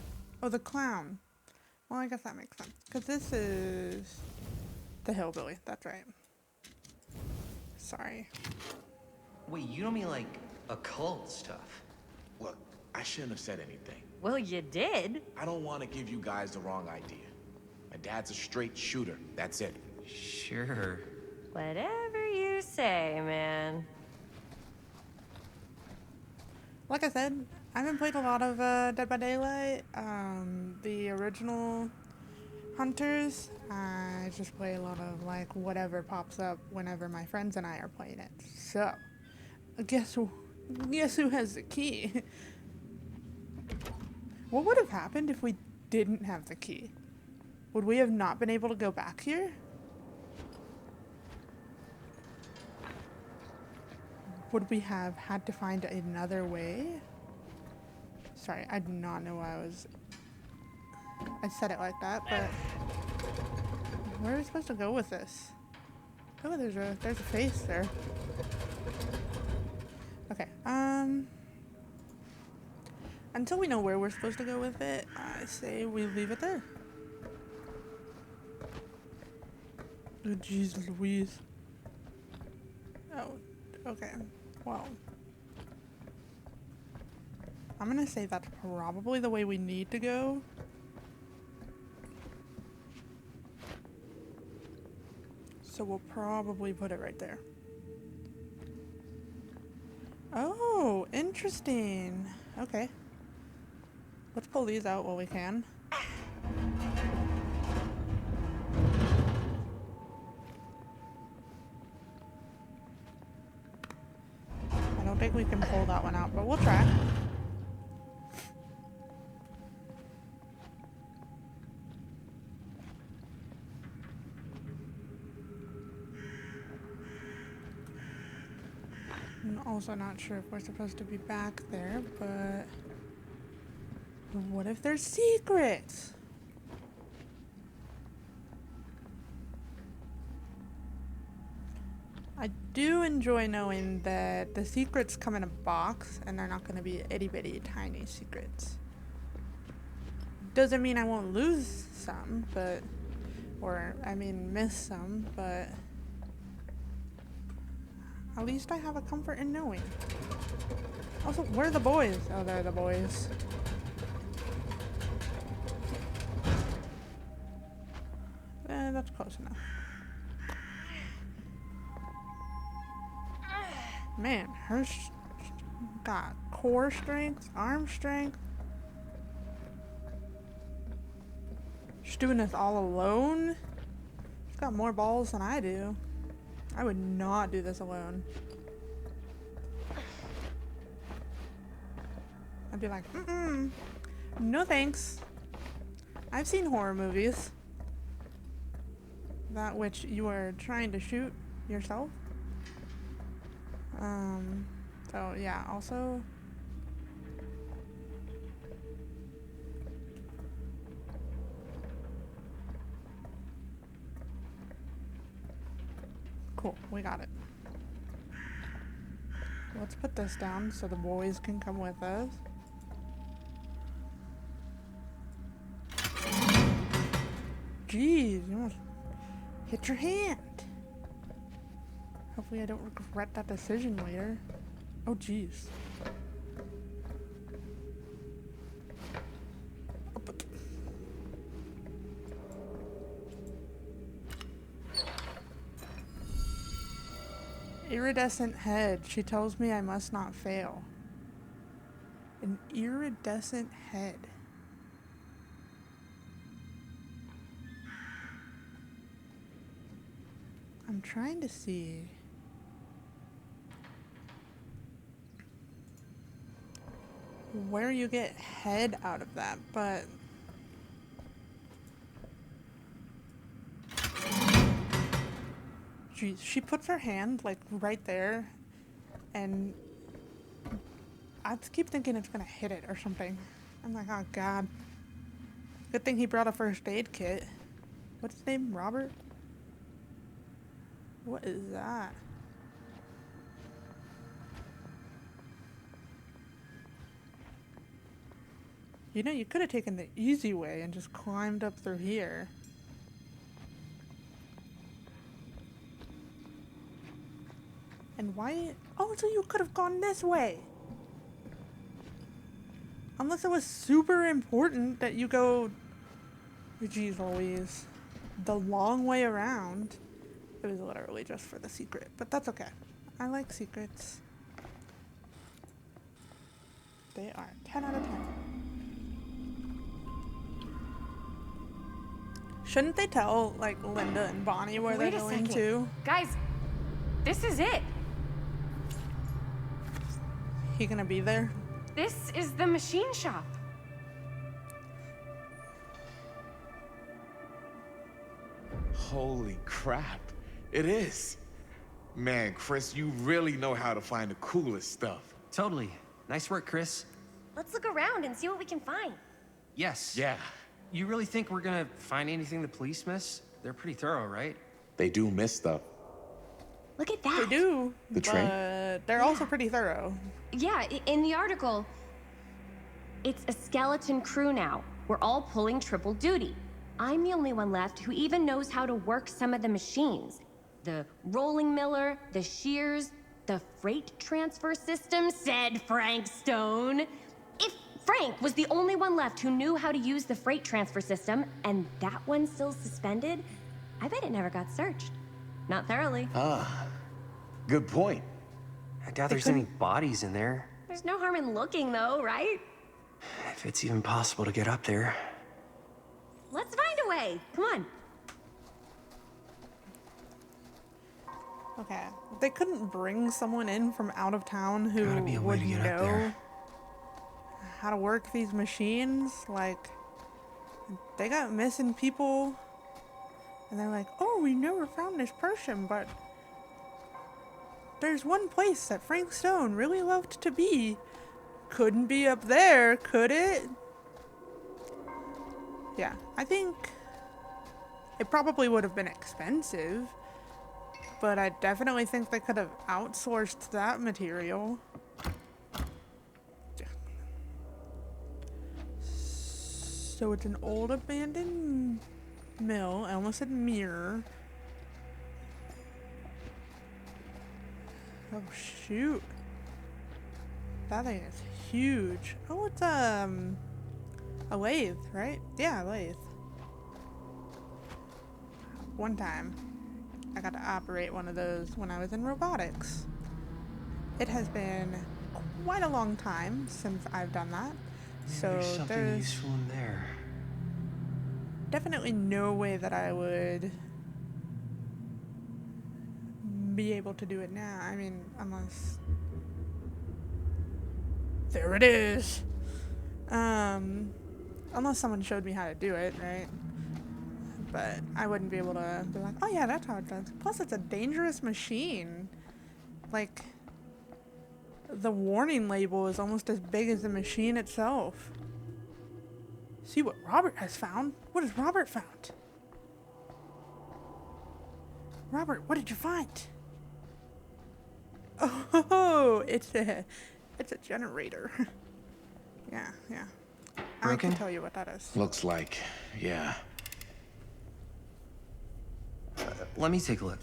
Oh, the clown. Well, I guess that makes sense. Because this is the hillbilly. That's right. Sorry. Wait, you don't mean like occult stuff? Look, I shouldn't have said anything. Well, you did. I don't want to give you guys the wrong idea. My dad's a straight shooter. That's it. Sure. Whatever you say, man. Like I said, I haven't played a lot of Dead by Daylight. The original Hunters, I just play a lot of like whatever pops up whenever my friends and I are playing it. So, guess who has the key? What would have happened if we didn't have the key? Would we have not been able to go back here? Would we have had to find another way? Sorry, I do not know why I said it like that, but where are we supposed to go with this? Oh, there's a face there. Okay, until we know where we're supposed to go with it, I say we leave it there. Oh, jeez Louise. Oh, okay. Well, I'm gonna say that's probably the way we need to go. So we'll probably put it right there. Oh, interesting. Okay. Let's pull these out while we can. I don't think we can pull that one out, but we'll try. I'm also not sure if we're supposed to be back there, but what if there's secrets? I do enjoy knowing that the secrets come in a box and they're not going to be itty bitty tiny secrets. Doesn't mean I won't lose some, but, miss some, but at least I have a comfort in knowing. Also, where are the boys? Oh, they're the boys. That's close enough. Man, her's got core strength, arm strength. She's doing this all alone. She's got more balls than I do. I would not do this alone. I'd be like, no thanks. I've seen horror movies. That which you are trying to shoot yourself. So yeah, also cool, we got it. Let's put this down so the boys can come with us. Jeez, you almost hit your hand. Hopefully I don't regret that decision later. Oh, jeez. Iridescent head. She tells me I must not fail. An iridescent head. I'm trying to see. Where you get head out of that, but jeez, she puts her hand like right there, and I keep thinking it's gonna hit it or something. I'm like, oh god. Good thing he brought a first aid kit. What's his name? Robert? What is that? You know, you could have taken the easy way and just climbed up through here. And why? Oh, so you could have gone this way. Unless it was super important that you go, geez Louise, the long way around. It was literally just for the secret, but that's okay. I like secrets. They are 10 out of 10. Shouldn't they tell, like, Linda and Bonnie where Wait they're a going second. to? Guys, this is it. He gonna be there? This is the machine shop. Holy crap. It is. Man, Chris, you really know how to find the coolest stuff. Totally. Nice work, Chris. Let's look around and see what we can find. Yes. Yeah, You really think we're gonna find anything the police miss? They're pretty thorough, right? they do miss stuff. Look at that. They do. The train? But they're also pretty thorough. Yeah, in the article, it's a skeleton crew now. We're all pulling triple duty. I'm the only one left who even knows how to work some of the machines. The rolling miller, the shears, the freight transfer system, said Frank Stone. If Frank was the only one left who knew how to use the freight transfer system, and that one's still suspended, I bet it never got searched. Not thoroughly. Ah, good point. I doubt there's any bodies in there. There's no harm in looking, though, right? If it's even possible to get up there. Let's find a way. Come on. Okay. They couldn't bring someone in from out of town who Gotta be a way would to get up know there. how to work these machines. Like, they got missing people, and they're like, oh, we never found this person, but there's one place that Frank Stone really loved to be. Couldn't be up there, could it? Yeah, I think it probably would have been expensive, but I definitely think they could have outsourced that material. So it's an old abandoned mill. I almost said mirror. Oh shoot. That thing is huge. Oh, it's a lathe, right? Yeah, a lathe. One time, I got to operate one of those when I was in robotics. It has been quite a long time since I've done that. So There's something there's useful in there. definitely no way that I would be able to do it now. I mean, unless... There it is! Unless someone showed me how to do it, right? But I wouldn't be able to be like, oh yeah, that's how it does. Plus, it's a dangerous machine. Like, the warning label is almost as big as the machine itself. See what Robert has found. What has Robert found? Robert, what did you find? Oh, it's a generator. Yeah. I Broken? can tell you what that is. Looks like, yeah. Let me take a look.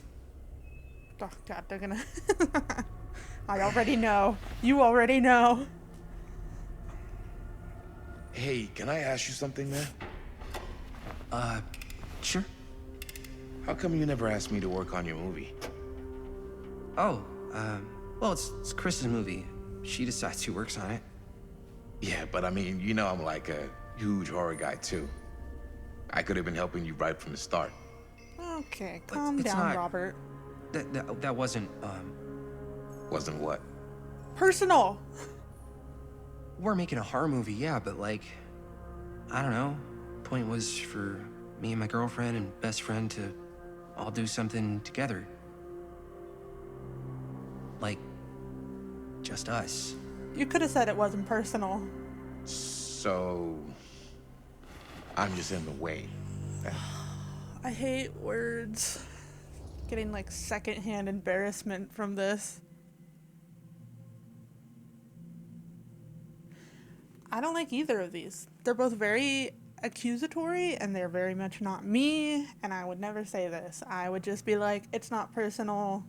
Oh God, they're gonna. I already know. You already know. Hey, can I ask you something, man? Sure. How come you never asked me to work on your movie? Oh, well, it's Chris's movie. She decides who works on it. Yeah, but I mean, you know I'm like a huge horror guy, too. I could have been helping you right from the start. Okay, But calm it's down, not- Robert. That wasn't, Wasn't what? Personal. we're making a horror movie, yeah, but like, I don't know. Point was for me and my girlfriend and best friend to all do something together. Like, just us. You could have said it wasn't personal. So... I'm just in the way. I hate words. Getting like secondhand embarrassment from this. I don't like either of these. They're both very accusatory, and they're very much not me, and I would never say this. I would just be like, it's not personal.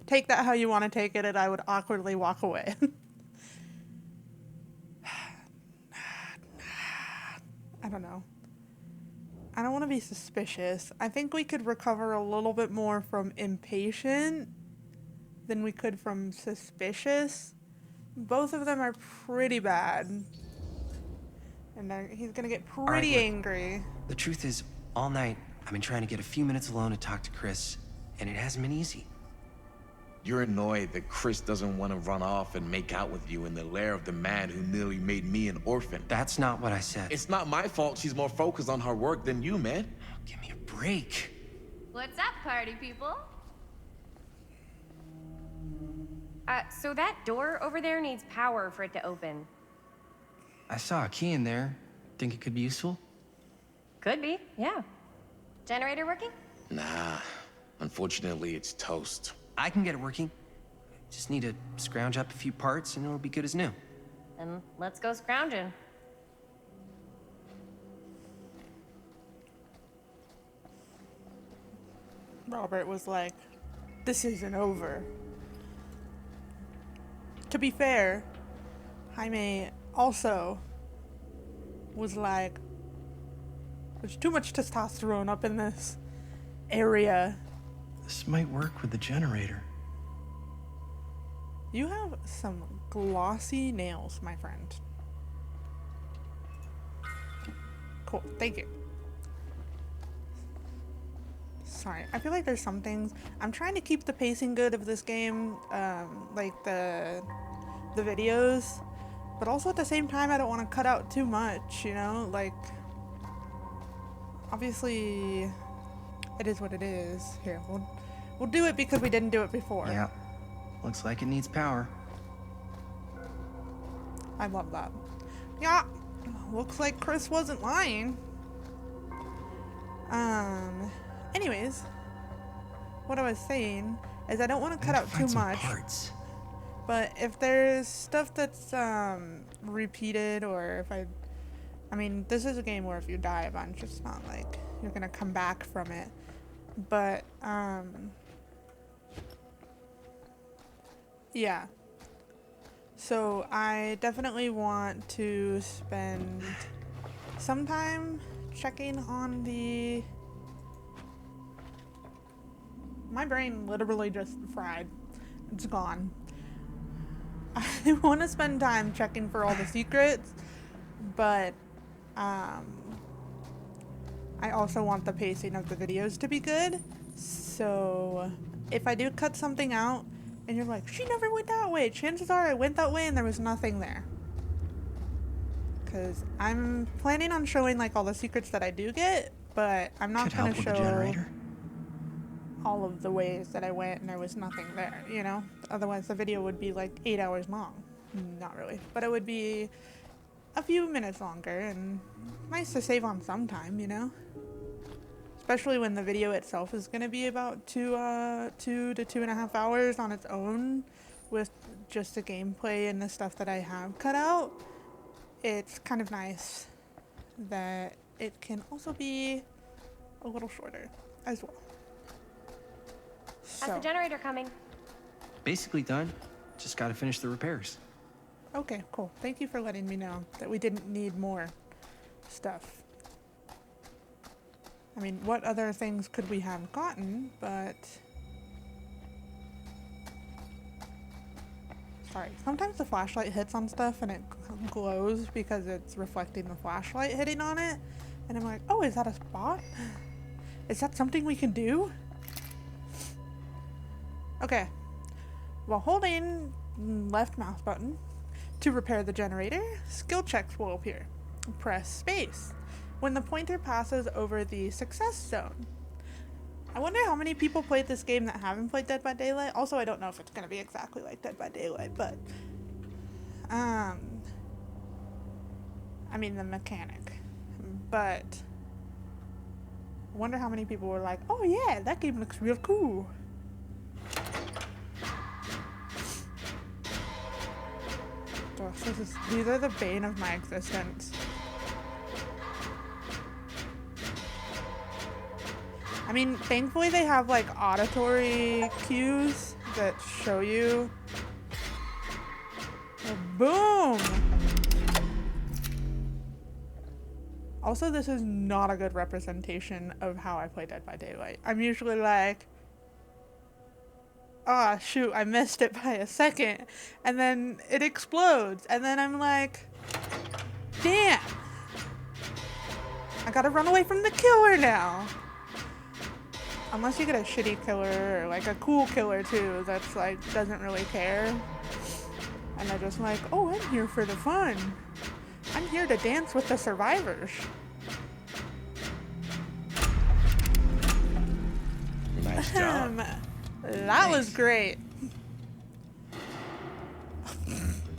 Take that how you want to take it, and I would awkwardly walk away. I don't know. I don't want to be suspicious. I think we could recover a little bit more from impatient than we could from suspicious. Both of them are pretty bad. And he's gonna get pretty angry. The truth is, all night, I've been trying to get a few minutes alone to talk to Chris, and it hasn't been easy. You're annoyed that Chris doesn't want to run off and make out with you in the lair of the man who nearly made me an orphan. That's not what I said. It's not my fault she's more focused on her work than you, man. Give me a break. What's up, party people? So that door over there needs power for it to open. I saw a key in there. Think it could be useful? Could be, yeah. Generator working? Nah, unfortunately it's toast. I can get it working. Just need to scrounge up a few parts and it'll be good as new. Then let's go scrounging. Robert was like, this isn't over. To be fair, Jaime also was like, there's too much testosterone up in this area. This might work with the generator. You have some glossy nails, my friend. Cool, thank you. Sorry, I feel like there's some things. I'm trying to keep the pacing good of this game, like the videos, but also at the same time, I don't want to cut out too much, you know? Like, obviously, it is what it is. Here, we'll do it because we didn't do it before. Yeah, looks like it needs power. I love that. Yeah, looks like Chris wasn't lying. Anyways, what I was saying is I don't want to cut out too much. Parts. But if there's stuff that's repeated, or if I mean, this is a game where if you die a bunch, it's not like you're gonna come back from it. But yeah. So I definitely want to spend some time checking on the. My brain literally just fried. It's gone. I want to spend time checking for all the secrets, but I also want the pacing of the videos to be good. So if I do cut something out and you're like, she never went that way, chances are I went that way and there was nothing there. Because I'm planning on showing like all the secrets that I do get, but I'm not going to show all of the ways that I went and there was nothing there, you know? Otherwise the video would be like 8 hours long. Not really, but it would be a few minutes longer, and nice to save on some time, you know? Especially when the video itself is going to be about 2 to 2.5 hours on its own, with just the gameplay and the stuff that I have cut out. It's kind of nice that it can also be a little shorter as well. How's the generator coming? Basically done. Just gotta finish the repairs. Okay, cool. Thank you for letting me know that we didn't need more stuff. I mean, what other things could we have gotten, but... Sorry, sometimes the flashlight hits on stuff and it glows because it's reflecting the flashlight hitting on it. And I'm like, oh, is that a spot? Is that something we can do? Okay. While holding left mouse button to repair the generator, skill checks will appear. Press space when the pointer passes over the success zone. I wonder how many people played this game that haven't played Dead by Daylight. Also, I don't know if it's going to be exactly like Dead by Daylight, but I mean the mechanic. But I wonder how many people were like, oh yeah, that game looks real cool. So these are the bane of my existence. I mean, thankfully they have like auditory cues that show you. Oh, boom! Also, this is not a good representation of how I play Dead by Daylight. I'm usually like, oh shoot, I missed it by a second. And then it explodes. And then I'm like, damn! I gotta run away from the killer now. Unless you get a shitty killer or like a cool killer too that's like doesn't really care. And they're just like, oh, I'm here for the fun. I'm here to dance with the survivors. Nice job. That was great.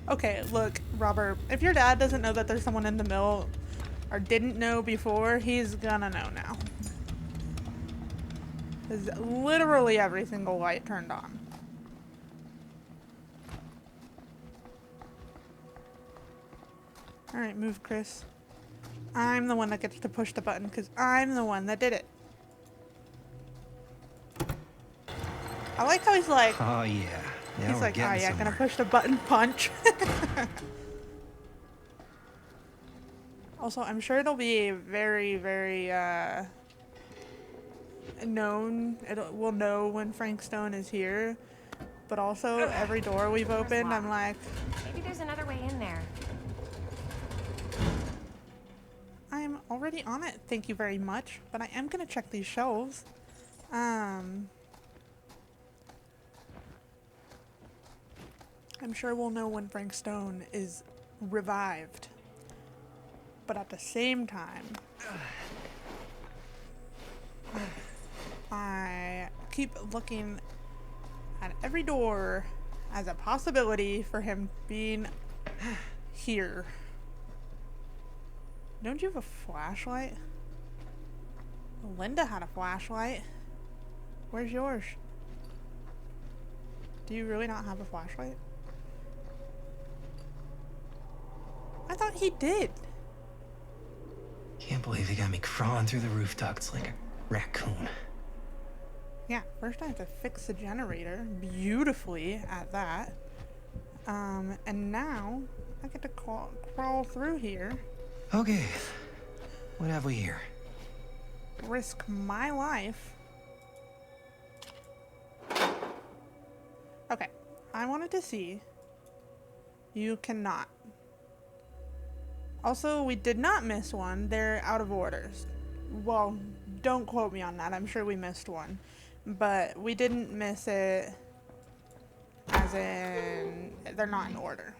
Okay, look, Robert, if your dad doesn't know that there's someone in the mill or didn't know before, he's gonna know now. Is literally every single light turned on. Alright, move, Chris. I'm the one that gets to push the button because I'm the one that did it. I like how he's like, Oh, yeah. Yeah, he's we're like, oh getting yeah, somewhere. gonna push the button punch. Also, I'm sure it'll be very, very, known. We'll know when Frank Stone is here. But also, every door we've opened, I'm like, Maybe there's another way in there. I'm already on it, thank you very much. But I am gonna check these shelves. I'm sure we'll know when Frank Stone is revived. But at the same time, I keep looking at every door as a possibility for him being here. Don't you have a flashlight? Linda had a flashlight. Where's yours? Do you really not have a flashlight? I thought he did. Can't believe they got me crawling through the roof ducts like a raccoon. Yeah, first I have to fix the generator beautifully at that. And now I get to crawl through here. Okay, what have we here? Risk my life. Okay, I wanted to see. You cannot. Also, we did not miss one. They're out of orders. Well, don't quote me on that. I'm sure we missed one. But we didn't miss it as in they're not in order.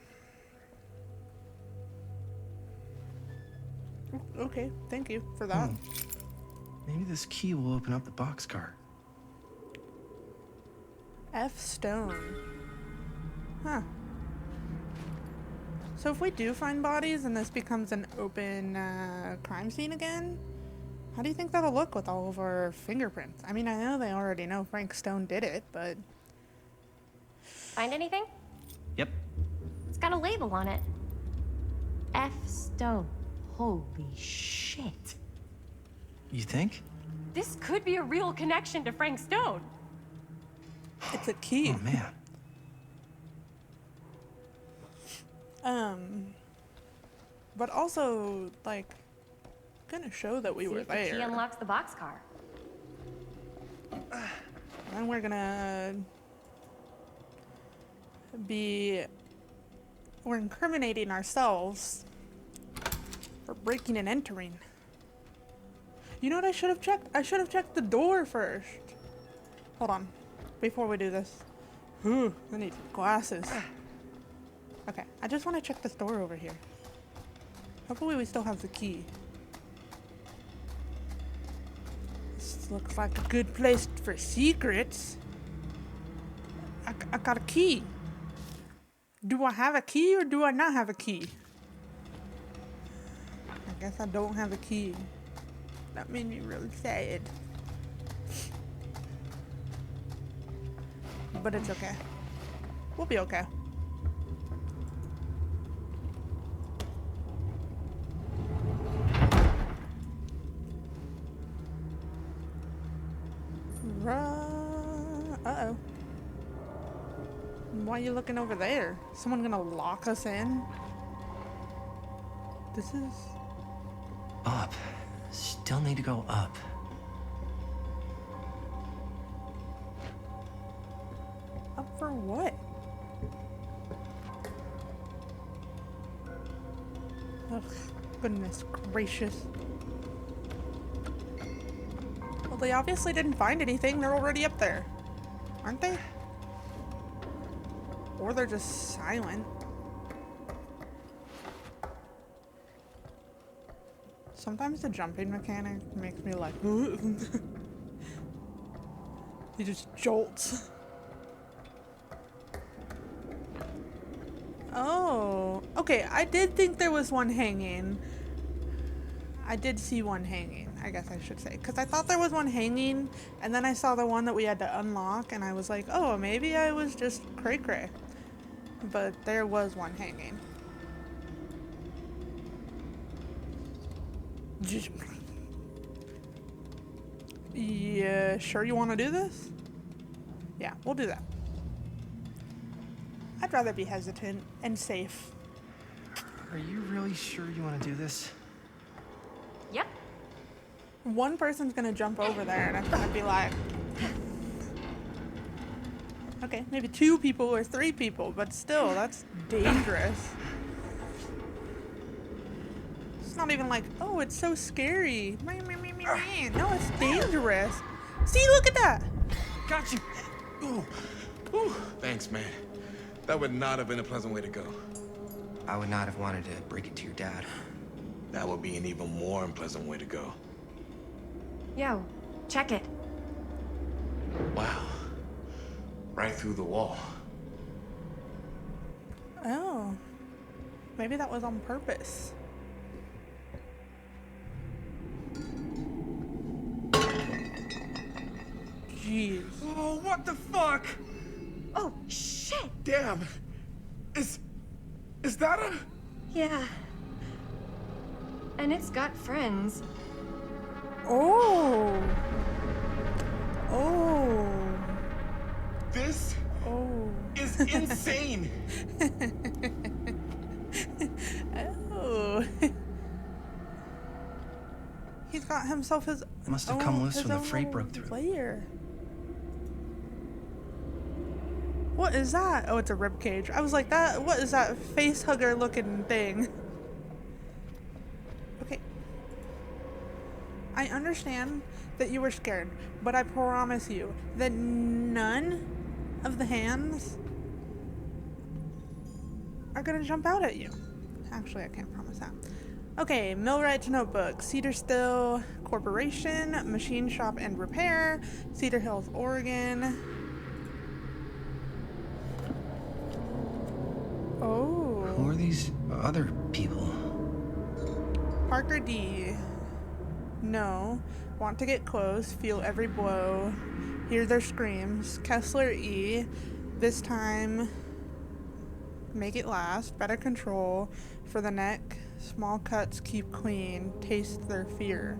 Okay, thank you for that. Maybe this key will open up the boxcar. F Stone. Huh. So if we do find bodies and this becomes an open crime scene again, how do you think that'll look with all of our fingerprints? I mean, I know they already know Frank Stone did it, but... Find anything? Yep. It's got a label on it. F. Stone. Holy shit. You think? This could be a real connection to Frank Stone. It's a key. Oh, man. But also, like, gonna show that we See were if the key there. unlocks the boxcar. And we're gonna we're incriminating ourselves for breaking and entering. You know what I should have checked? I should have checked the door first. Hold on, before we do this. I need glasses. Okay, I just want to check this door over here. Hopefully we still have the key. This looks like a good place for secrets. I got a key. Do I have a key or do I not have a key? I guess I don't have a key. That made me really sad. But it's okay. We'll be okay. Why are you looking over there? Someone gonna lock us in? This is... Up. Still need to go up. Up for what? Ugh, goodness gracious. Well, they obviously didn't find anything. They're already up there. Aren't they? Or they're just silent. Sometimes the jumping mechanic makes me like... He just jolts. Oh, okay. I did think there was one hanging. I did see one hanging, I guess I should say. Because I thought there was one hanging, and then I saw the one that we had to unlock, and I was like, oh, maybe I was just cray-cray. But there was one hanging. Yeah, sure you want to do this? Yeah, we'll do that. I'd rather be hesitant and safe. Are you really sure you want to do this? Yep. One person's gonna jump over there and I'm gonna be like... Okay, maybe 2 people or 3 people, but still, that's dangerous. It's not even like, oh, it's so scary. No, it's dangerous. See, look at that. Got you. Ooh. Ooh. Thanks, man. That would not have been a pleasant way to go. I would not have wanted to break it to your dad. That would be an even more unpleasant way to go. Yo, check it. Wow. Right through the wall. Oh. Maybe that was on purpose. Jeez. Oh, what the fuck? Oh, shit! Damn. Is that a... Yeah. And it's got friends. Oh. Oh. This Oh. is insane. Oh. He's got himself his Must have come loose when the freight broke through. Layer. What is that? Oh, it's a rib cage. I was like, that. What is that face hugger looking thing? Okay. I understand that you were scared, but I promise you that none of the hands are gonna jump out at you. Actually, I can't promise that. Okay, Millwright's Notebook, Cedar Still Corporation, Machine Shop and Repair, Cedar Hills, Oregon. Oh. Who are these other people? Parker D. No. Want to get close, feel every blow, hear their screams. Kessler E. This time, make it last, better control for the neck. Small cuts, keep clean, taste their fear.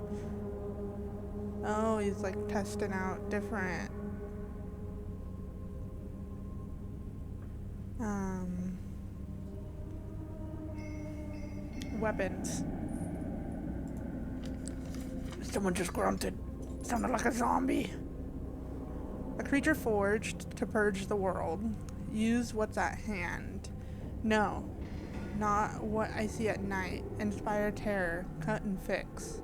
Oh, he's like testing out different. Weapons. Someone just grunted. Sounded like a zombie. A creature forged to purge the world. Use what's at hand. No. Not what I see at night. Inspire terror. Cut and fix.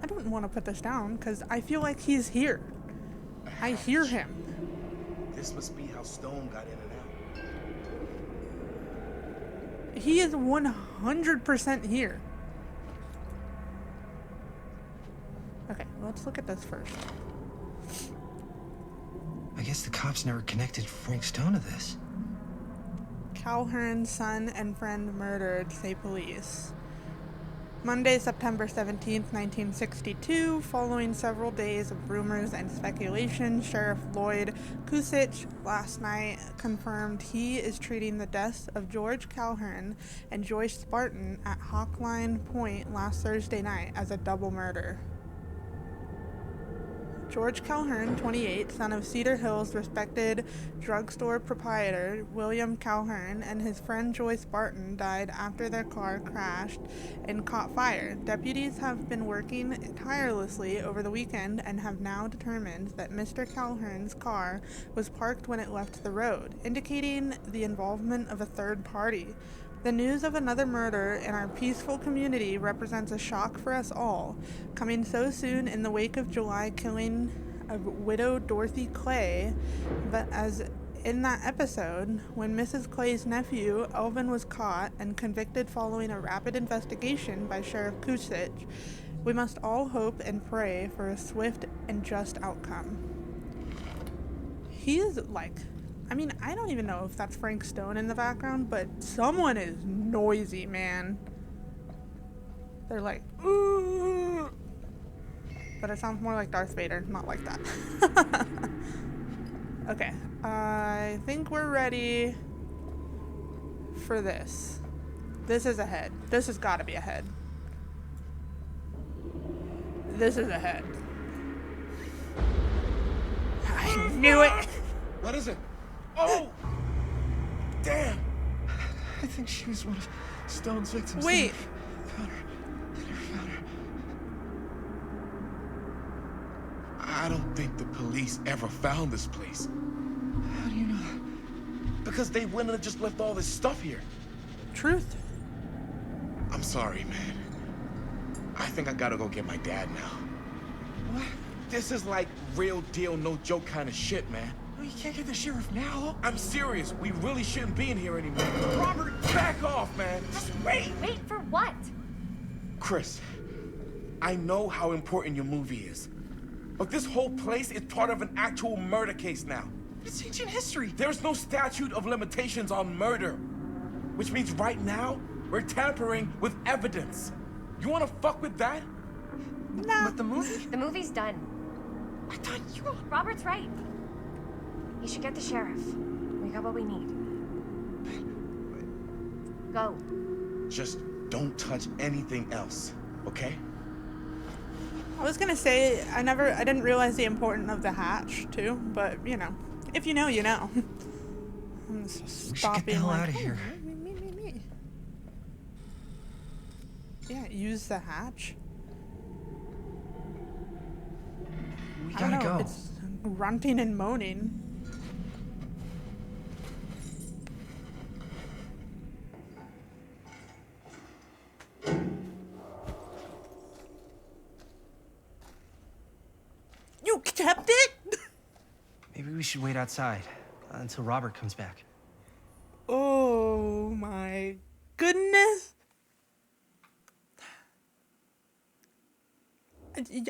I don't want to put this down because I feel like he's here. I hear him. This must be how Stone got in and out. He is 100% here. Okay, let's look at this first. I guess the cops never connected Frank Stone to this. Calhoun's son and friend murdered, say police. Monday, September 17th, 1962, following several days of rumors and speculation, Sheriff Lloyd Kusich last night confirmed he is treating the deaths of George Calhoun and Joyce Spartan at Hawkline Point last Thursday night as a double murder. George Calhoun, 28, son of Cedar Hills respected drugstore proprietor William Calhoun, and his friend Joyce Barton died after their car crashed and caught fire. Deputies have been working tirelessly over the weekend and have now determined that Mr. Calhoun's car was parked when it left the road, indicating the involvement of a third party. The news of another murder in our peaceful community represents a shock for us all, coming so soon in the wake of July killing of widow Dorothy Clay. But as in that episode, when Mrs. Clay's nephew, Elvin, was caught and convicted following a rapid investigation by Sheriff Kusich, we must all hope and pray for a swift and just outcome. He is like... I mean, I don't even know if that's Frank Stone in the background, but someone is noisy, man. They're like, ooh. But it sounds more like Darth Vader, not like that. Okay, I think we're ready for this. This is a head. This has got to be a head. This is a head. I knew it. What is it? Oh! Damn! I think she was one of Stone's victims. Wait. Found her. I don't think the police ever found this place. How do you know that? Because they wouldn't have just left all this stuff here. Truth. I'm sorry, man. I think I gotta go get my dad now. What? This is like real deal, no joke kind of shit, man. Oh, you can't get the sheriff now. I'm serious. We really shouldn't be in here anymore. Robert, back off, man. Just wait. Wait for what? Chris, I know how important your movie is. But this whole place is part of an actual murder case now. It's ancient history. There's no statute of limitations on murder. Which means right now, we're tampering with evidence. You wanna fuck with that? No. But the movie? The movie's done. I thought you... Robert's right. You should get the sheriff. We got what we need. Go. Just don't touch anything else, okay? I was gonna say, I didn't realize the importance of the hatch, too, but, you know, if you know, you know. I'm just We should stop get the being hell like, out of "Oh, here." me. Yeah, use the hatch. We I don't gotta know, go. it's grunting and moaning. You kept it? Maybe we should wait outside until Robert comes back. Oh my goodness.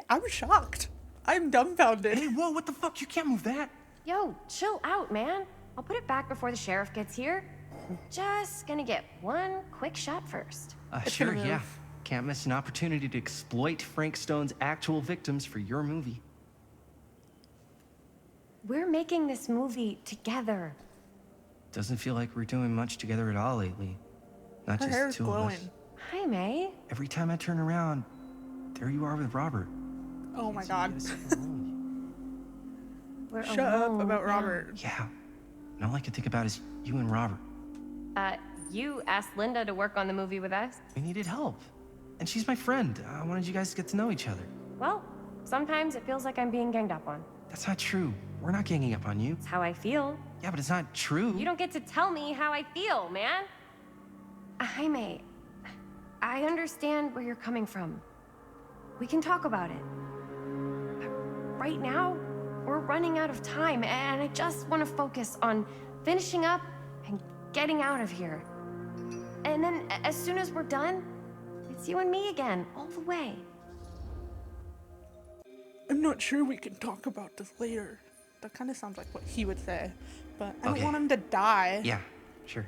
I'm shocked. I'm dumbfounded. Hey, whoa, what the fuck? You can't move that. Yo, chill out, man. I'll put it back before the sheriff gets here. I'm just gonna get one quick shot first. Sure, gonna yeah. move. Can't miss an opportunity to exploit Frank Stone's actual victims for your movie. We're making this movie together. Doesn't feel like we're doing much together at all lately. Not Her just hair's the two of us. glowing. Hi, May. Every time I turn around, there you are with Robert. Oh my god. We're Shut up alone about now. Robert. Yeah. And all I can think about is you and Robert. You asked Linda to work on the movie with us. We needed help. And she's my friend. I wanted you guys to get to know each other. Well, sometimes it feels like I'm being ganged up on. That's not true. We're not ganging up on you. It's how I feel. Yeah, but it's not true. You don't get to tell me how I feel, man. Jaime, I understand where you're coming from. We can talk about it. But right now, we're running out of time, and I just want to focus on finishing up and getting out of here. And then, as soon as we're done, it's you and me again, all the way. I'm not sure we can talk about this later. That kind of sounds like what he would say. But I don't Okay. want him to die. Yeah, sure.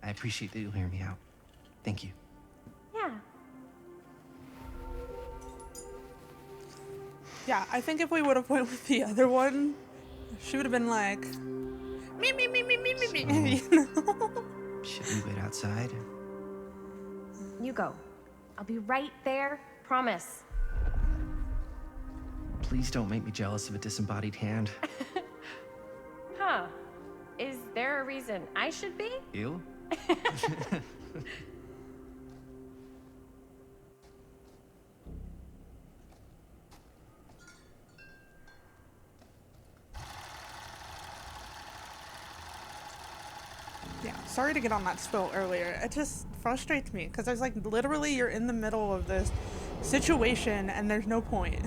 I appreciate that you'll hear me out. Thank you. Yeah. Yeah, I think if we would have went with the other one, she would have been like, me, you know? Should we wait outside? You go. I'll be right there, promise. Please don't make me jealous of a disembodied hand. Huh. Is there a reason I should be? You? Yeah, sorry to get on that spill earlier. It just frustrates me because there's like literally you're in the middle of this situation and there's no point.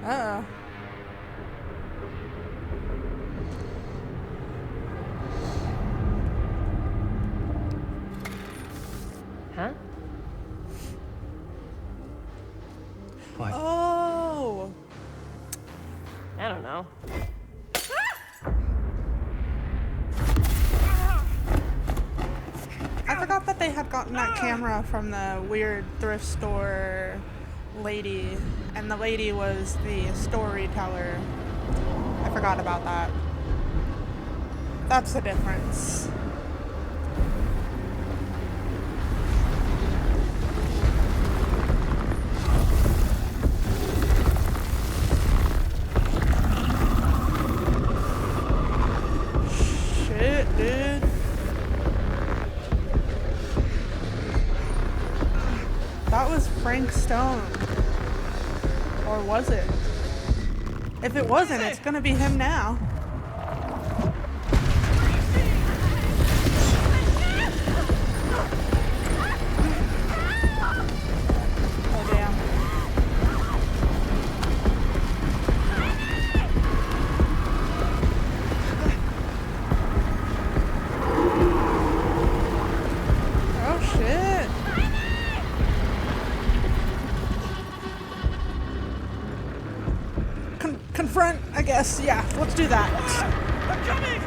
Uh-oh. Huh? What? Oh! I don't know. I forgot that they had gotten that camera from the weird thrift store lady, and the lady was the storyteller. I forgot about that. That's the difference. Shit, dude. That was Frank Stone. Or was it? If it wasn't, it's gonna be him now. Oh, damn. Oh, shit. Confront, I guess. Yeah, let's do that. I'm coming!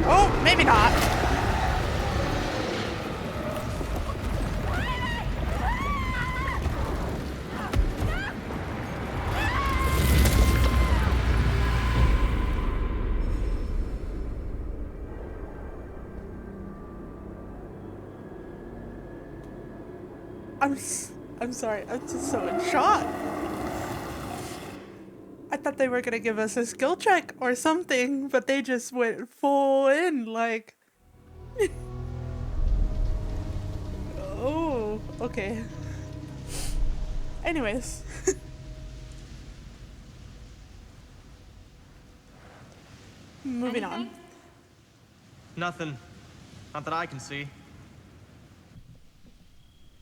Oh, maybe not. I'm sorry. I'm just so in shock. I thought they were gonna give us a skill check or something, but they just went full in, like... Oh, okay. Anyways. Moving on. Nothing. Not that I can see.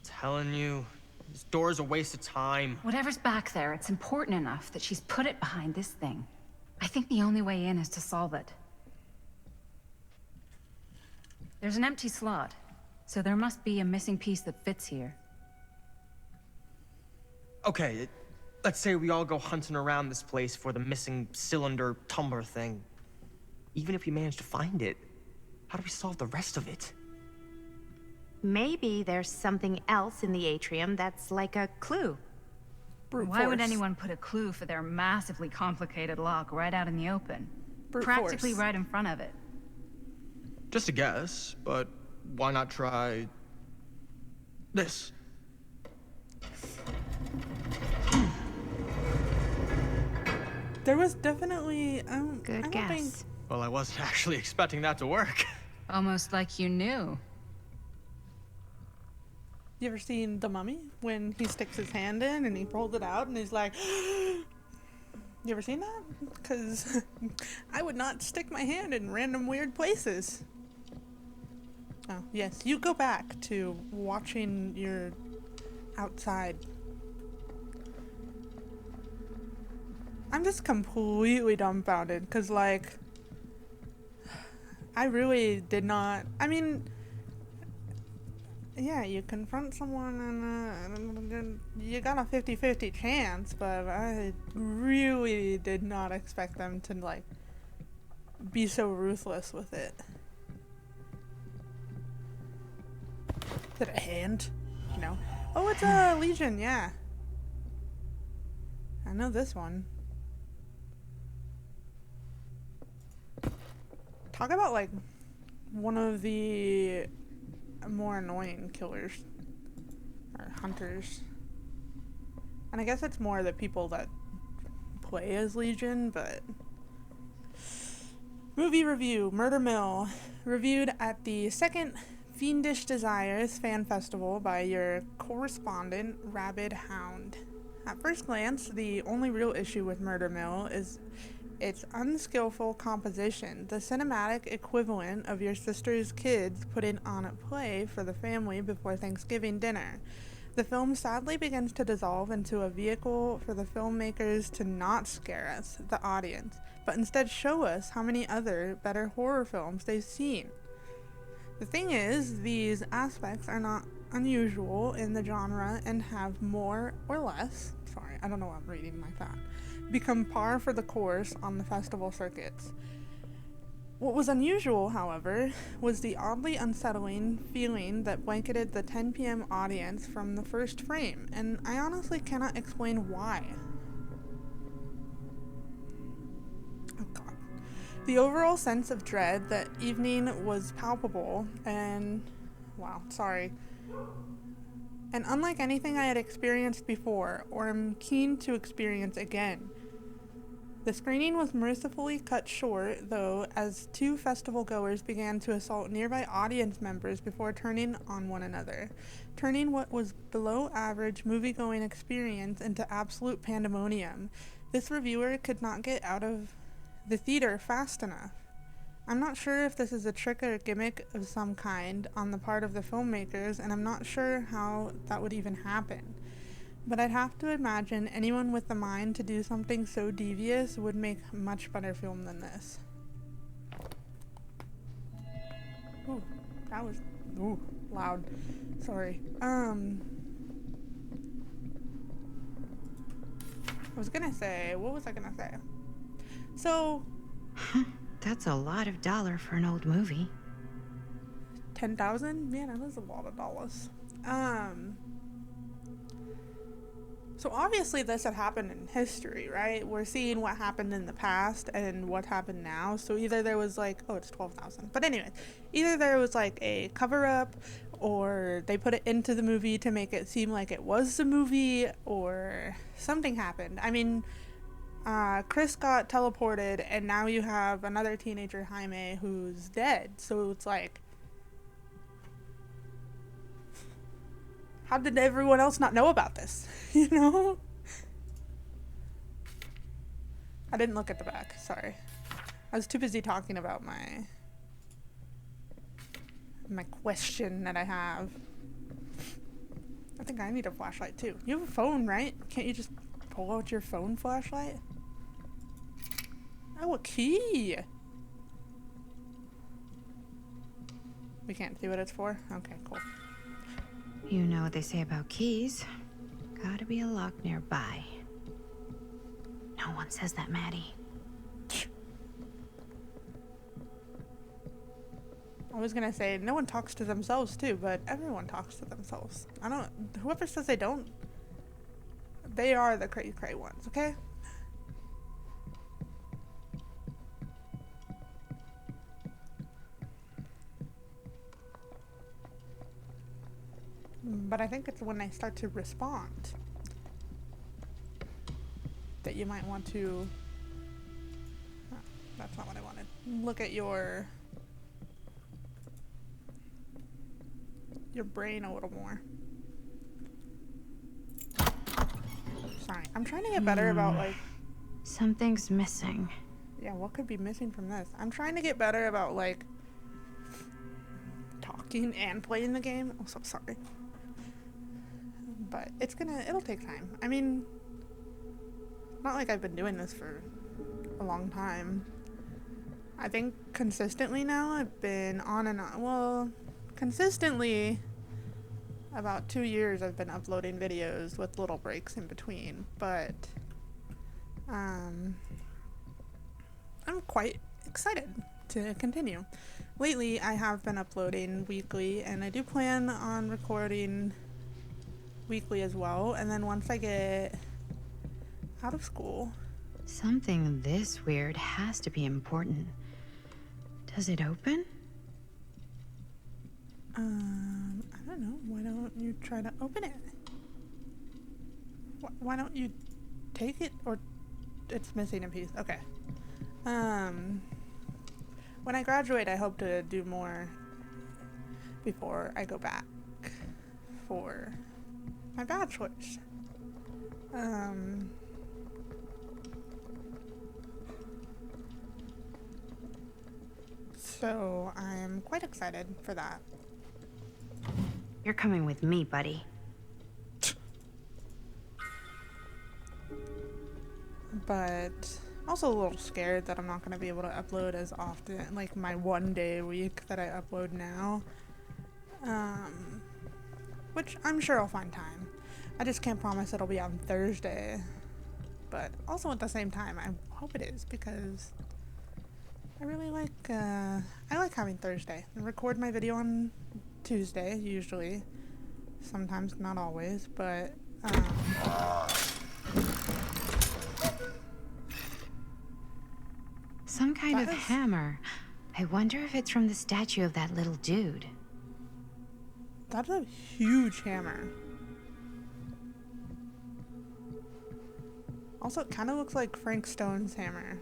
Telling you, this door's a waste of time. Whatever's back there, it's important enough that she's put it behind this thing. I think the only way in is to solve it. There's an empty slot, so there must be a missing piece that fits here. Okay, let's say we all go hunting around this place for the missing cylinder tumbler thing. Even if we manage to find it, how do we solve the rest of it? Maybe there's something else in the atrium that's like a clue. Brute Why would force. anyone put a clue for their massively complicated lock right out in the open? Brute Practically force. right in front of it. Just a guess, but why not try this? There was definitely Good I don't guess. think Well, I wasn't actually expecting that to work. Almost like you knew. you ever seen The Mummy when he sticks his hand in and he pulls it out and he's like, you ever seen that? Because I would not stick my hand in random weird places. Oh, yes, you go back to watching your outside. I'm just completely dumbfounded because, like, I really did not. I mean, yeah, you confront someone and you got a 50-50 chance, but I really did not expect them to, like, be so ruthless with it. Is it a hand? No. Oh, it's a Legion, yeah. I know this one. talk about like one of the more annoying killers or hunters. And I guess it's more the people that play as Legion, but movie review, Murder Mill, reviewed at the second Fiendish Desires Fan Festival by your correspondent, Rabid Hound. At first glance, the only real issue with Murder Mill is its unskillful composition, the cinematic equivalent of your sister's kids putting on a play for the family before Thanksgiving dinner. The film sadly begins to dissolve into a vehicle for the filmmakers to not scare us, the audience, but instead show us how many other better horror films they've seen. The thing is, these aspects are not unusual in the genre and have more or less, sorry, I don't know why I'm reading like that, become par for the course on the festival circuits. What was unusual, however, was the oddly unsettling feeling that blanketed the 10 p.m. audience from the first frame, and I honestly cannot explain why. Oh god. The overall sense of dread that evening was palpable and... wow, sorry. And unlike anything I had experienced before, or am keen to experience again. The screening was mercifully cut short, though, as two festival goers began to assault nearby audience members before turning on one another, turning what was below average movie-going experience into absolute pandemonium. This reviewer could not get out of the theater fast enough. I'm not sure if this is a trick or a gimmick of some kind on the part of the filmmakers, and I'm not sure how that would even happen. But I'd have to imagine anyone with the mind to do something so devious would make a much better film than this. Ooh, that was loud. Sorry. I was gonna say, what was I gonna say? So, That's a lot of dollar for an old movie. 10,000? Man, that is a lot of dollars. So obviously this had happened in history, right? We're seeing what happened in the past and what happened now. So either there was like, oh, it's 12,000. But anyway, either there was like a cover up, or they put it into the movie to make it seem like it was the movie, or something happened. I mean, Chris got teleported, and now you have another teenager, Jaime, who's dead. So it's like, how did everyone else not know about this? You know? I didn't look at the back, sorry. I was too busy talking about my question that I have. I think I need a flashlight too. You have a phone, right? Can't you just pull out your phone flashlight? Oh, a key! We can't see what it's for? Okay, cool. You know what they say about keys. Gotta be a lock nearby. No one says that, Maddie. I was gonna say, no one talks to themselves too, but everyone talks to themselves. Whoever says they don't, they are the cray-cray ones, okay? But I think it's when they start to respond that you might want to... Oh, that's not what I wanted. Look at your brain a little more. Sorry, I'm trying to get better about like... Something's missing. Yeah, what could be missing from this? I'm trying to get better about like talking and playing the game. I'm so sorry. But it'll take time. I mean, not like I've been doing this for a long time. I think consistently now I've been on and on. Well, consistently about 2 years I've been uploading videos with little breaks in between. But I'm quite excited to continue. Lately I have been uploading weekly, and I do plan on recording weekly as well, and then once I get out of school. Something this weird has to be important. Does it open? I don't know. Why don't you try to open it? Why don't you take it? Or it's missing a piece. Okay. When I graduate, I hope to do more before I go back for my bachelor's. So I'm quite excited for that. You're coming with me, buddy. But also a little scared that I'm not going to be able to upload as often, like my 1 day a week that I upload now. Which I'm sure I'll find time. I just can't promise it'll be on Thursday. But also at the same time, I hope it is, because I really like, I like having Thursday. I record my video on Tuesday, usually. Sometimes, not always, but, Some kind of hammer. I wonder if it's from the statue of that little dude. That's a huge hammer. Also, it kind of looks like Frank Stone's hammer.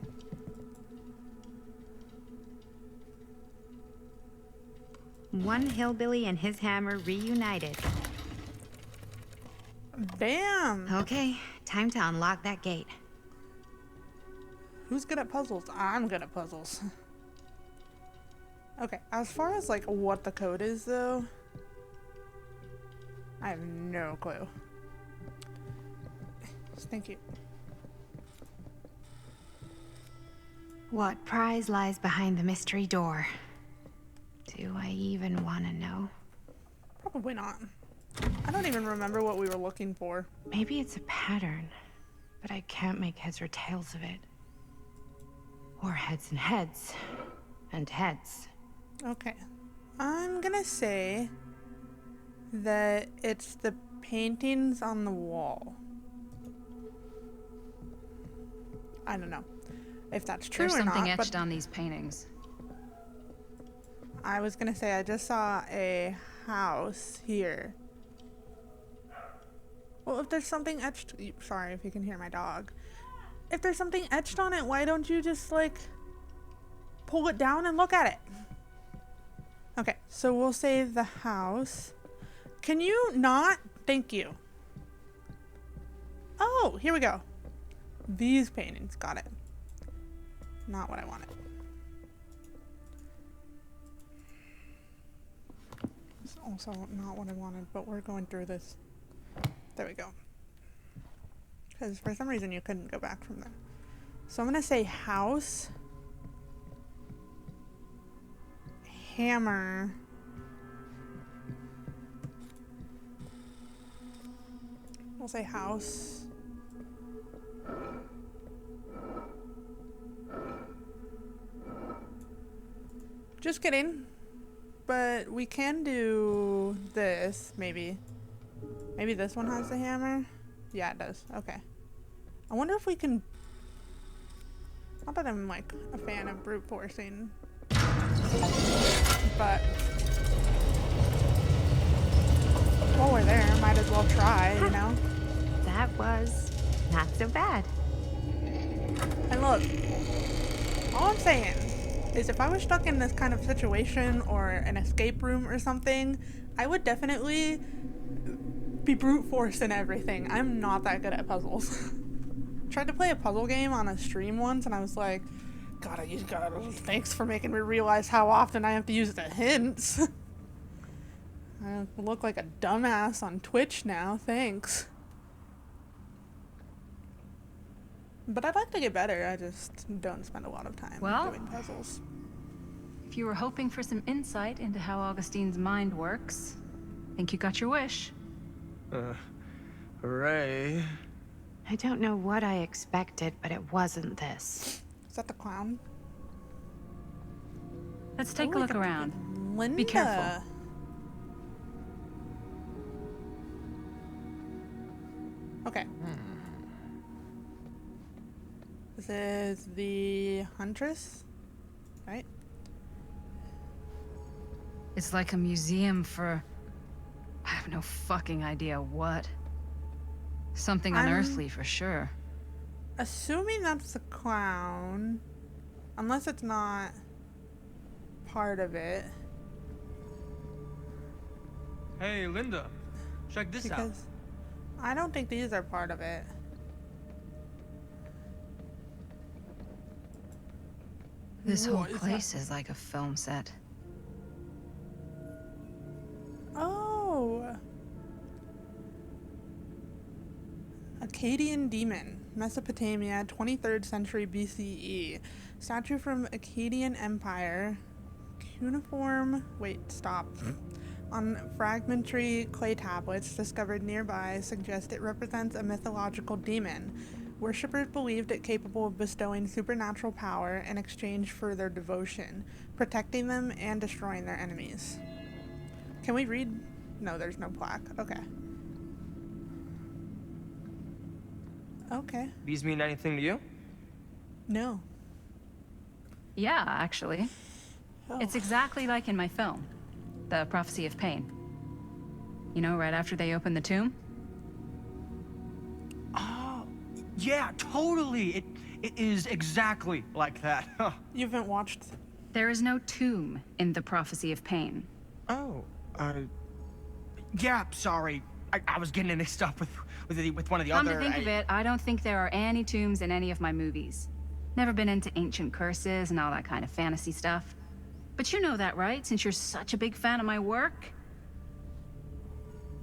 One hillbilly and his hammer reunited. Damn! Okay, time to unlock that gate. Who's good at puzzles? I'm good at puzzles. Okay, as far as like what the code is though, I have no clue. Thank you. What prize lies behind the mystery door? Do I even want to know? Probably not. I don't even remember what we were looking for. Maybe it's a pattern, but I can't make heads or tails of it. Or heads and heads. And heads. Okay. I'm gonna say that it's the paintings on the wall. I don't know if that's true There's or not. something etched but on these paintings. I was gonna say I just saw a house here. Well, if there's something etched, sorry if you can hear my dog. If there's something etched on it, why don't you just like pull it down and look at it? Okay, so we'll say the house. Can you not? Thank you. Oh, here we go. These paintings, got it. Not what I wanted. It's also not what I wanted, but we're going through this. There we go. Because for some reason you couldn't go back from there. So I'm going to say house. Hammer. We'll say house. Just kidding. But we can do this, maybe. Maybe this one has the hammer? Yeah, it does. Okay. I wonder if we can... Not that I'm, like, a fan of brute forcing. But... while we're there, might as well try, you know? That was not so bad. And look, all I'm saying is if I was stuck in this kind of situation or an escape room or something, I would definitely be brute forcing everything. I'm not that good at puzzles. Tried to play a puzzle game on a stream once and I was like, God, thanks for making me realize how often I have to use the hints. I look like a dumbass on Twitch now, thanks. But I'd like to get better, I just don't spend a lot of time doing puzzles. If you were hoping for some insight into how Augustine's mind works, I think you got your wish. Hooray. I don't know what I expected, but it wasn't this. Is that the clown? Let's take a look around. Linda. Be careful. Okay. This is the Huntress, right? It's like a museum for... I have no fucking idea what. Something unearthly for sure. Assuming that's the clown. Unless it's not part of it. Hey, Linda. Check this out. Because I don't think these are part of it. This whole What is place is like a film set. Oh. Akkadian demon, Mesopotamia, 23rd century BCE. Statue from Akkadian Empire. Cuneiform. Wait, stop. On fragmentary clay tablets discovered nearby suggest it represents a mythological demon. Worshippers believed it capable of bestowing supernatural power in exchange for their devotion, protecting them and destroying their enemies. Can we read? No, there's no plaque. Okay. Okay. These mean anything to you? No. Yeah, actually. Oh. It's exactly like in my film, The Prophecy of Pain. You know, right after they open the tomb? Oh, yeah, totally. It is exactly like that. You haven't watched... There is no tomb in The Prophecy of Pain. Oh, yeah, sorry. I was getting it mixed up with one of the Come other... to think of it, I don't think there are any tombs in any of my movies. Never been into ancient curses and all that kind of fantasy stuff. But you know that, right? Since you're such a big fan of my work?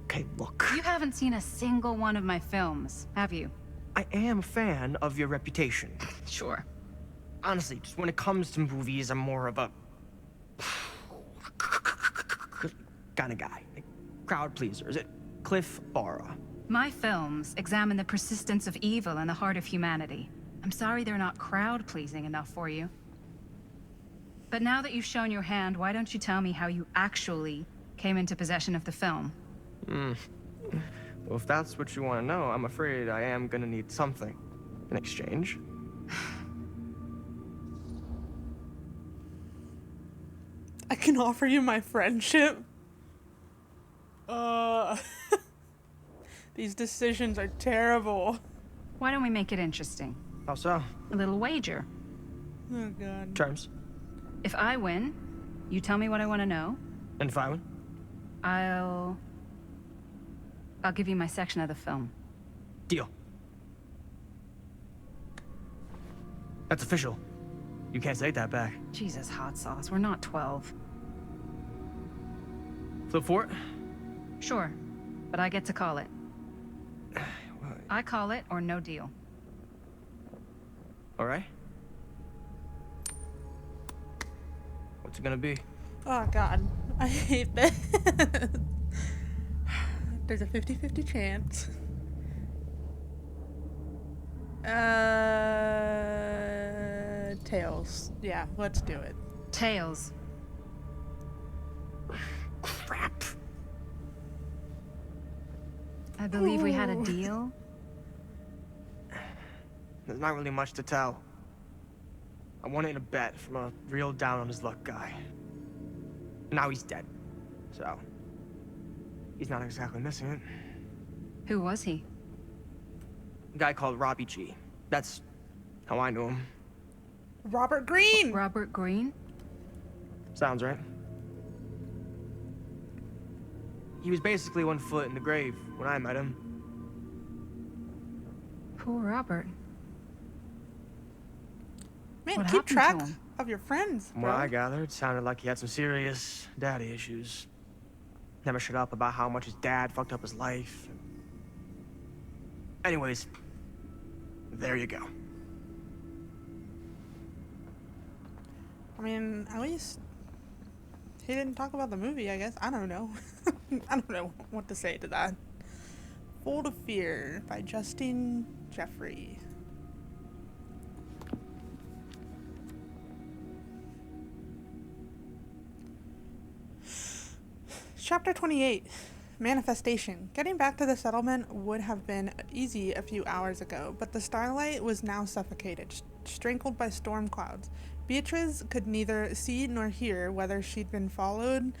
Okay, look. You haven't seen a single one of my films, have you? I am a fan of your reputation. Sure. Honestly, just when it comes to movies, I'm more of a... kind of guy. Like, crowd pleaser. Is it Cliff Barra? My films examine the persistence of evil in the heart of humanity. I'm sorry they're not crowd-pleasing enough for you. But now that you've shown your hand, why don't you tell me how you actually came into possession of the film? Well, if that's what you want to know, I'm afraid I am gonna need something in exchange. I can offer you my friendship. These decisions are terrible. Why don't we make it interesting? How so? A little wager. Oh, God. Terms. If I win, you tell me what I want to know. And if I win? I'll give you my section of the film. Deal. That's official. You can't take that back. Jesus, hot sauce. We're not 12. Flip for it? Sure, but I get to call it. I call it or no deal. All right. What's it gonna be? Oh, God. I hate this. There's a 50-50 chance. Tails. Yeah, let's do it. Tails. Crap. I believe we had a Ooh. deal. There's not really much to tell. I won it in a bet from a real down-on-his-luck guy. Now he's dead. So, he's not exactly missing it. Who was he? A guy called Robbie G. That's how I knew him. Robert Greene! Robert Greene? Sounds right. He was basically 1 foot in the grave when I met him. Poor Robert. Man, What keep happened to track him? of your friends, From bro. what I gathered, it sounded like he had some serious daddy issues. Never shut up about how much his dad fucked up his life. Anyways, there you go. I mean, at least he didn't talk about the movie, I guess. I don't know. I don't know what to say to that. Fold of Fear by Justine Jeffrey. Chapter 28. Manifestation. Getting back to the settlement would have been easy a few hours ago, but the starlight was now suffocated, strangled by storm clouds. Beatrice could neither see nor hear whether she'd been followed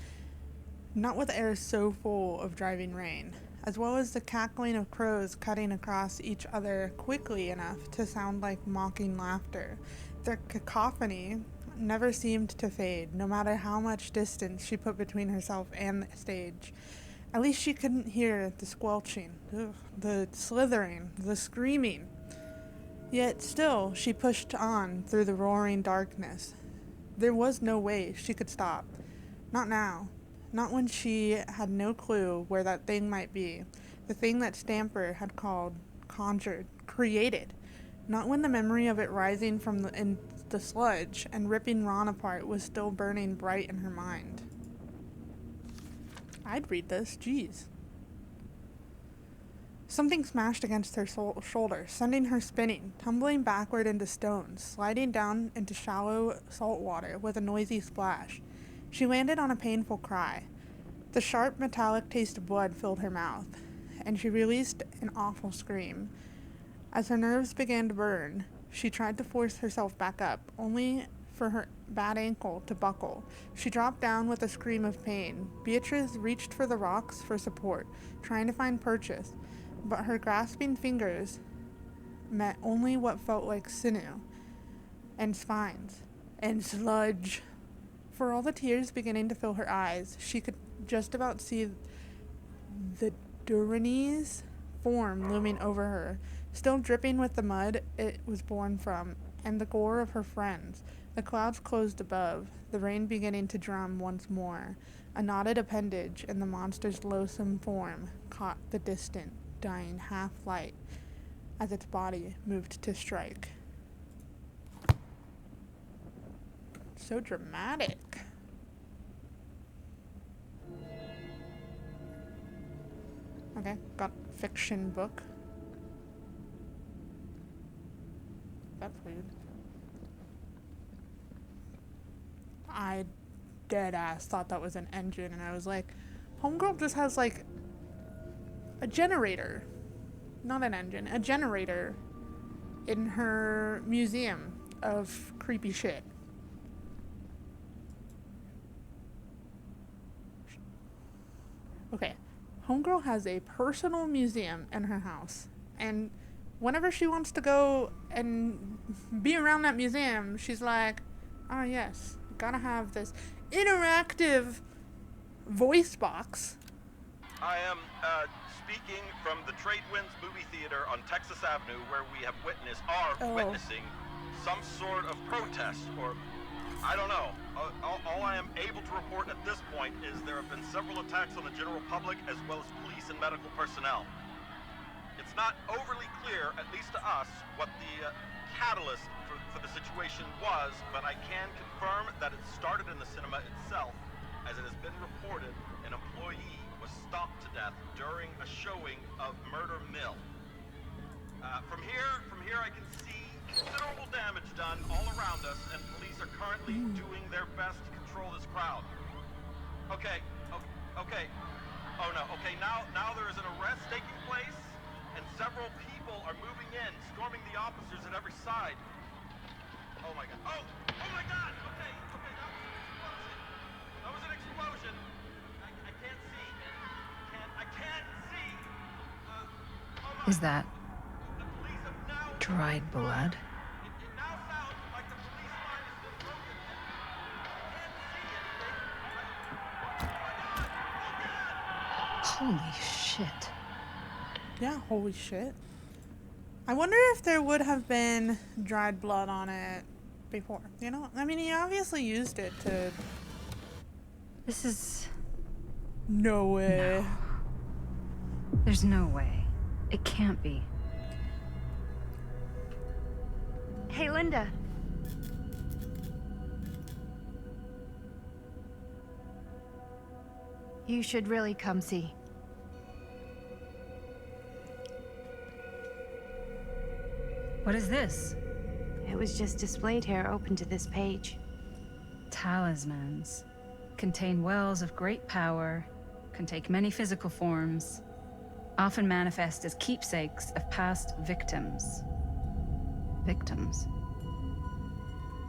not with air so full of driving rain, as well as the cackling of crows cutting across each other quickly enough to sound like mocking laughter. Their cacophony never seemed to fade, no matter how much distance she put between herself and the stage. At least she couldn't hear the squelching, the slithering, the screaming. Yet still, she pushed on through the roaring darkness. There was no way she could stop. Not now. Not when she had no clue where that thing might be. The thing that Stamper had called, conjured, created. Not when the memory of it rising from the sludge and ripping Ron apart was still burning bright in her mind. I'd read this, jeez. Something smashed against her shoulder, sending her spinning, tumbling backward into stones, sliding down into shallow salt water with a noisy splash. She landed on a painful cry. The sharp, metallic taste of blood filled her mouth, and she released an awful scream. As her nerves began to burn, she tried to force herself back up, only for her bad ankle to buckle. She dropped down with a scream of pain. Beatrice reached for the rocks for support, trying to find purchase, but her grasping fingers met only what felt like sinew and spines and sludge. For all the tears beginning to fill her eyes, she could just about see the Duranese form looming over her, still dripping with the mud it was born from, and the gore of her friends. The clouds closed above, the rain beginning to drum once more. A knotted appendage in the monster's loathsome form caught the distant, dying half-light as its body moved to strike. So dramatic. Okay, got fiction book. That's weird. I dead ass thought that was an engine, and I was like, Homegirl just has like a generator. Not an engine, a generator in her museum of creepy shit. Okay, Homegirl has a personal museum in her house, and whenever she wants to go and be around that museum, she's like, oh yes, gotta have this interactive voice box. I am speaking from the Trade Winds Movie Theater on Texas Avenue, where we have witnessing some sort of protest, or I don't know. All I am able to report at this point is there have been several attacks on the general public as well as police and medical personnel. It's not overly clear, at least to us, what the catalyst for the situation was, but I can confirm that it started in the cinema itself, as it has been reported an employee was stomped to death during a showing of Murder Mill. From here I can see considerable damage done all around us, and police are currently doing their best to control this crowd. Okay. Oh no, okay, now there is an arrest taking place, and several people are moving in, storming the officers at every side. Oh my god. Oh my god! Okay, that was an explosion. I can't see. I can't see. Is that dried blood? It now sounds like the police line has been broken. I can't see anything. Holy shit. Yeah, holy shit. I wonder if there would have been dried blood on it before, you know? I mean, he obviously used it to... This is... No way. No. There's no way. It can't be. Hey, Linda. You should really come see. What is this? It was just displayed here, open to this page. Talismans. Contain wells of great power, can take many physical forms, often manifest as keepsakes of past victims. Victims?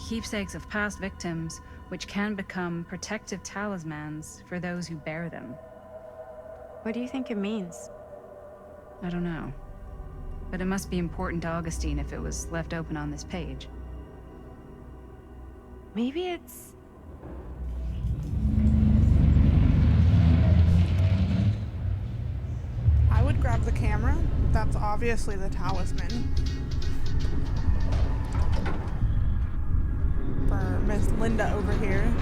Keepsakes of past victims which can become protective talismans for those who bear them. What do you think it means? I don't know. But it must be important to Augustine if it was left open on this page. Maybe it's... I would grab the camera. That's obviously the talisman. For Miss Linda over here.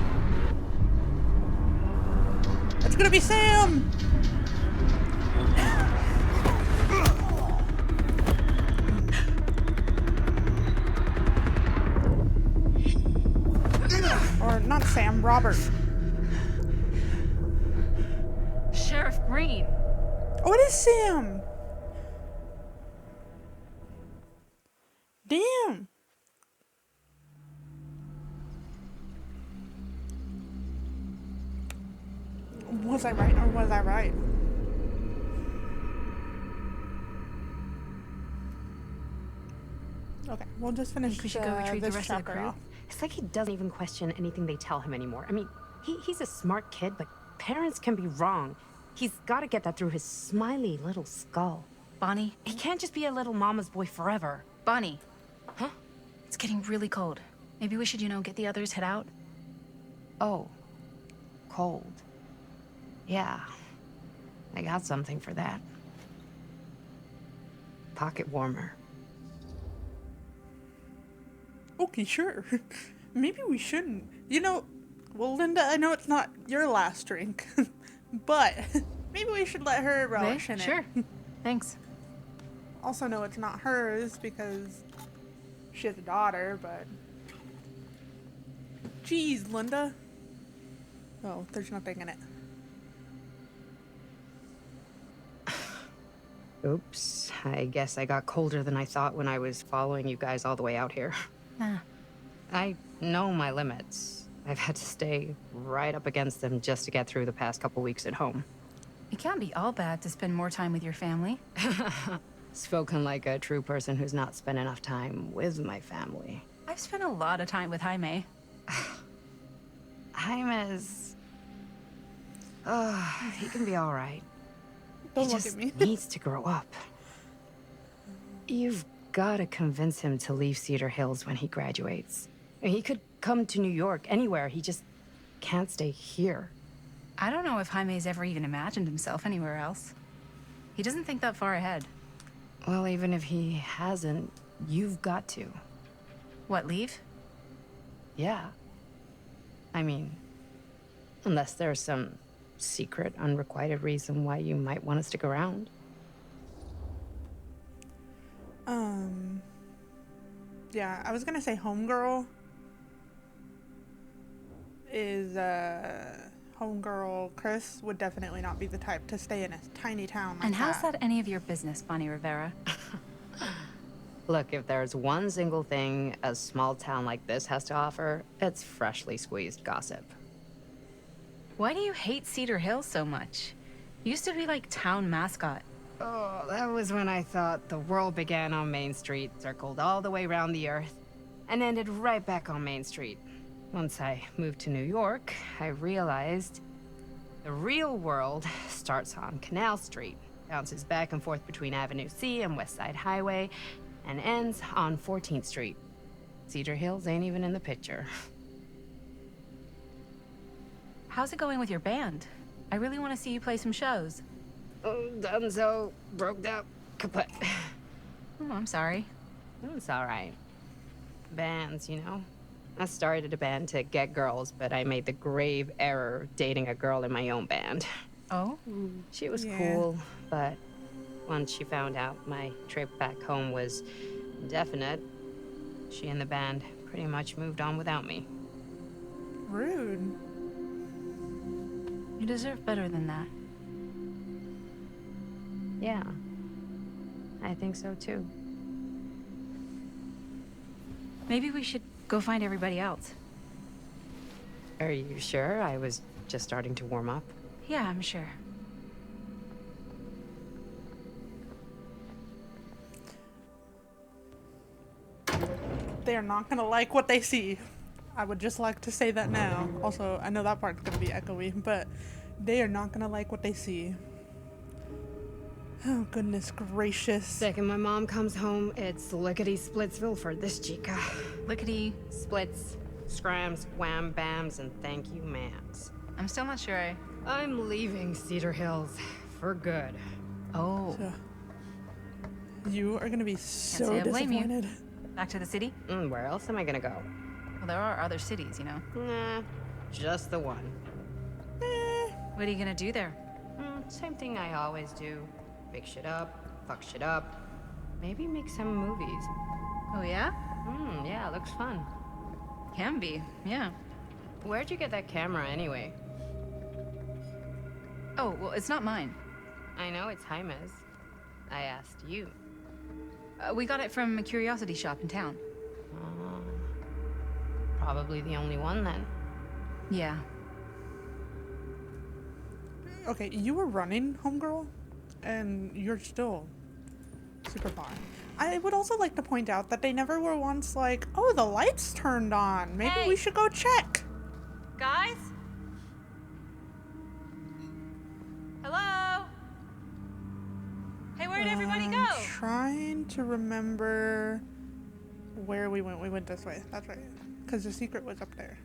It's gonna be Sam! Or not Sam, Robert. Sheriff Green. Oh, it is Sam! Damn! Was I right or was I right? Okay, we'll just finish We should go retrieve the this rest of the chapter crew. off. It's like he doesn't even question anything they tell him anymore. I mean, he's a smart kid, but parents can be wrong. He's got to get that through his smiley little skull. Bonnie? He can't just be a little mama's boy forever. Bonnie. Huh? It's getting really cold. Maybe we should, get the others, head out? Oh. Cold. Yeah. I got something for that. Pocket warmer. Okay, sure. Maybe we shouldn't. Well, Linda, I know it's not your last drink, but maybe we should let her relish in it. Sure. Thanks. Also know it's not hers because she has a daughter, but... Jeez, Linda. Oh, there's nothing in it. Oops. I guess I got colder than I thought when I was following you guys all the way out here. Nah. I know my limits. I've had to stay right up against them just to get through the past couple weeks at home. It can't be all bad to spend more time with your family. Spoken like a true person who's not spent enough time with my family. I've spent a lot of time with Jaime. Jaime's... he can be all right. Don't He look just at me. needs to grow up. You've got to convince him to leave Cedar Hills when he graduates. He could come to New York, anywhere. He just can't stay here. I don't know if Jaime's ever even imagined himself anywhere else. He doesn't think that far ahead. Well, even if he hasn't, you've got to. What, leave? Yeah. I mean, unless there's some secret, unrequited reason why you might want to stick around. Yeah, I was gonna say homegirl is, homegirl Chris would definitely not be the type to stay in a tiny town like And how's that any of your business, Bonnie Rivera? Look, if there's one single thing a small town like this has to offer, it's freshly squeezed gossip. Why do you hate Cedar Hills so much? Used to be like town mascot. Oh, that was when I thought the world began on Main Street, circled all the way around the earth, and ended right back on Main Street. Once I moved to New York, I realized the real world starts on Canal Street, bounces back and forth between Avenue C and West Side Highway, and ends on 14th Street. Cedar Hills ain't even in the picture. How's it going with your band? I really want to see you play some shows. Oh, done so, broke up, kaput. Oh, I'm sorry. It's all right. Bands, you know? I started a band to get girls, but I made the grave error of dating a girl in my own band. Oh? She was cool, but once she found out my trip back home was indefinite, she and the band pretty much moved on without me. Rude. You deserve better than that. Yeah, I think so too. Maybe we should go find everybody else. Are you sure? I was just starting to warm up. Yeah, I'm sure. They are not gonna like what they see. I would just like to say that now. Also, I know that part's gonna be echoey, but they are not gonna like what they see. Oh, goodness gracious. Second my mom comes home, it's lickety-splitsville for this chica. Lickety. Splits, scrams, wham bams, and thank you ma'ams. I'm still not sure I'm leaving Cedar Hills for good. Oh. So, you are gonna be so say I blame you. disappointed. Back to the city? Where else am I gonna go? Well, there are other cities, you know. Nah, just the one. What are you gonna do there? Same thing I always do. Pick shit up, fuck shit up. Maybe make some movies. Oh, yeah? Yeah, looks fun. Can be, yeah. Where'd you get that camera anyway? Oh, well, it's not mine. I know it's Jaime's. I asked you. We got it from a curiosity shop in town. Probably the only one then. Yeah. Okay, you were running, homegirl, and you're still super fine. I would also like to point out that they never were once like, oh, the lights turned on. Maybe we should go check. Guys? Hello? Hey, where'd everybody go? I'm trying to remember where we went. We went this way. That's right. Because the secret was up there.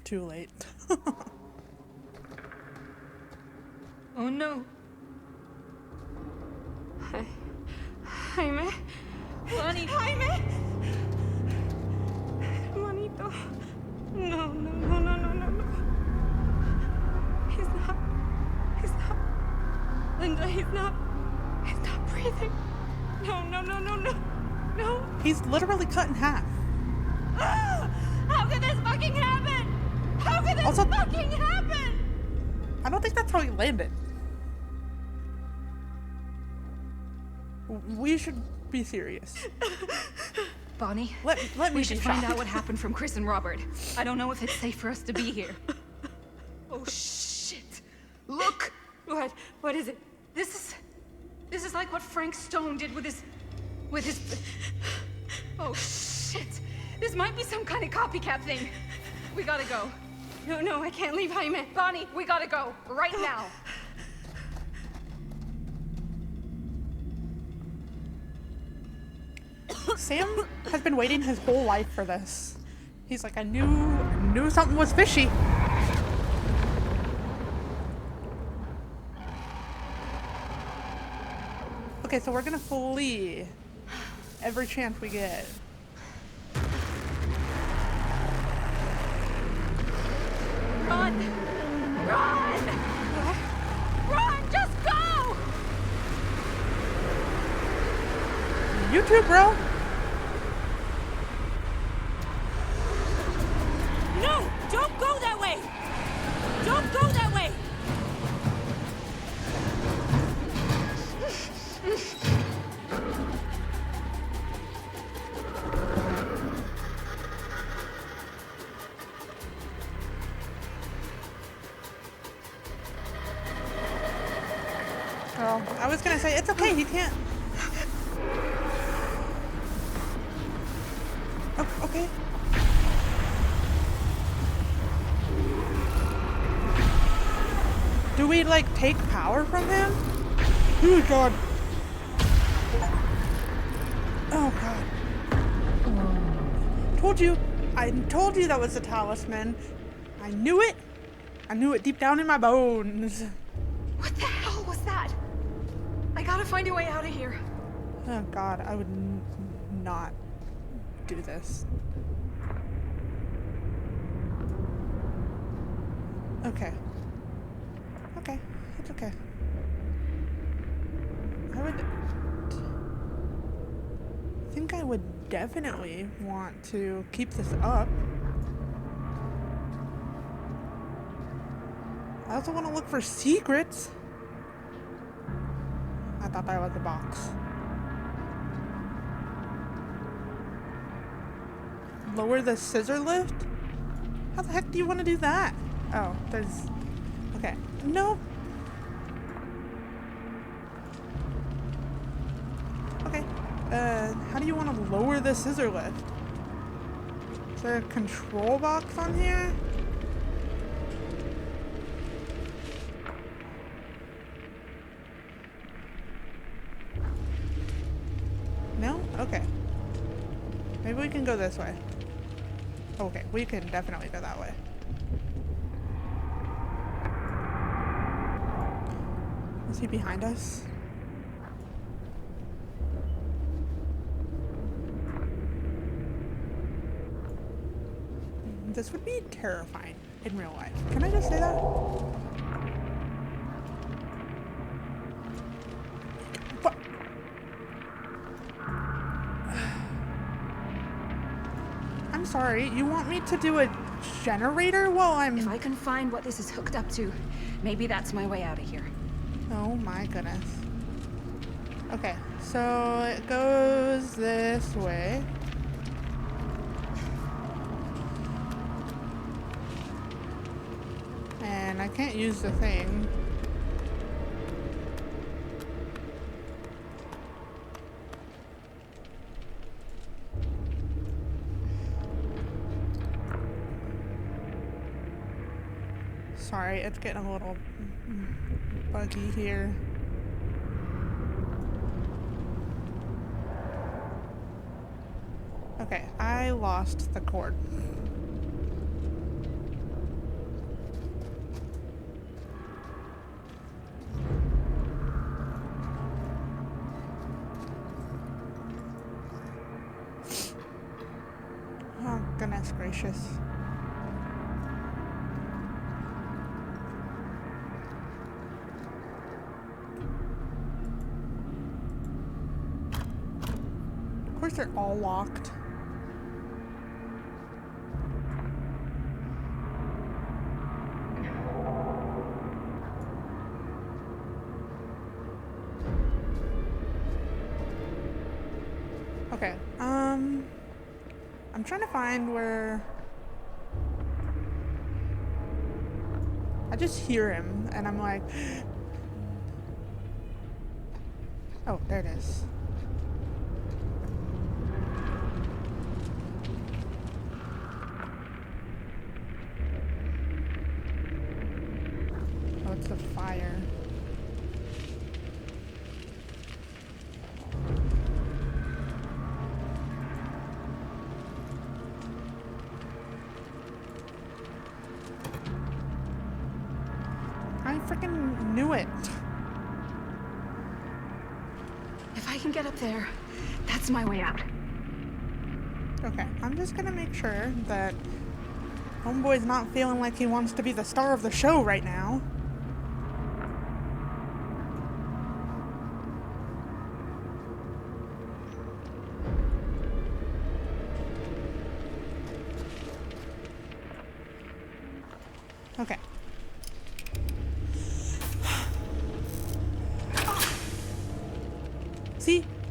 Too late. Oh no. Jaime? Bonnie! Jaime! Manito. No, no, no, no, no, no, no. He's not. Linda, he's not breathing. No, no, no, no, no. No. He's literally cut in half. How could this fucking happen? How could this fucking happen? I don't think that's how he landed. We should be serious. Bonnie, let me we should be find shocked. out what happened from Chris and Robert. I don't know if it's safe for us to be here. Oh shit! Look! What is it? This is like what Frank Stone did with his. Oh shit! This might be some kind of copycat thing. We gotta go. No, I can't leave Jaime. Bonnie, we gotta go right now. Sam has been waiting his whole life for this. He's like, I knew something was fishy. Okay, so we're gonna flee every chance we get. Run! Run! Run! Just go! You too, bro. No! Don't go that way! Don't go that way! Oh, I was gonna say, it's okay, he can't. Okay. Do we, like, take power from him? Oh, God. Oh, God. I told you that was the talisman. I knew it. I knew it deep down in my bones. What the hell was that? I gotta find a way out of here. Oh, God, I would not do this. Okay. Okay, it's okay. I think I would definitely want to keep this up. I also want to look for secrets. I thought that was a box. Lower the scissor lift? How the heck do you want to do that? Oh, there's... Okay. No. How do you want to lower the scissor lift? Is there a control box on here? No? Okay. Maybe we can go this way. Okay, we can definitely go that way. Is he behind us? This would be terrifying in real life. Can I just say that? What? I'm sorry, you want me to do a generator while I'm... If I can find what this is hooked up to, maybe that's my way out of here. Oh my goodness. Okay, so it goes this way. And I can't use the thing. Sorry, it's getting a little buggy here. Okay, I lost the cord. Oh, goodness gracious. Of course they're all locked. Okay, I'm trying to find where... I just hear him, and I'm like... Oh, there it is. Oh, it's the fire. I freaking knew it. If I can get up there, that's my way out. Okay, I'm just gonna make sure that Homeboy's not feeling like he wants to be the star of the show right now. Okay.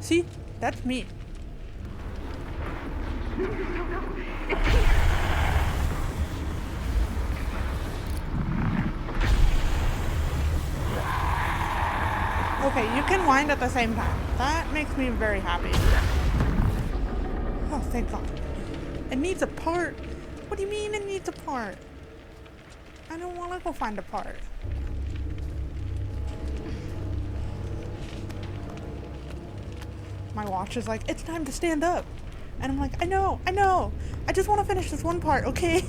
See? That's me. Okay, you can wind at the same time. That makes me very happy. Oh, thank God. It needs a part. What do you mean it needs a part? I don't want to go find a part. My watch is like, it's time to stand up. And I'm like, I know. I just want to finish this one part, okay?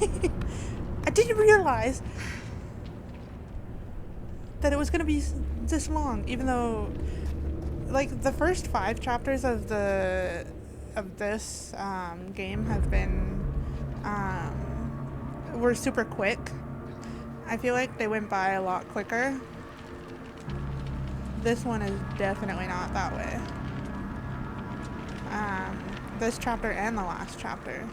I didn't realize that it was going to be this long, even though, like, the first 5 chapters of this game have been, were super quick. I feel like they went by a lot quicker. This one is definitely not that way. This chapter and the last chapter.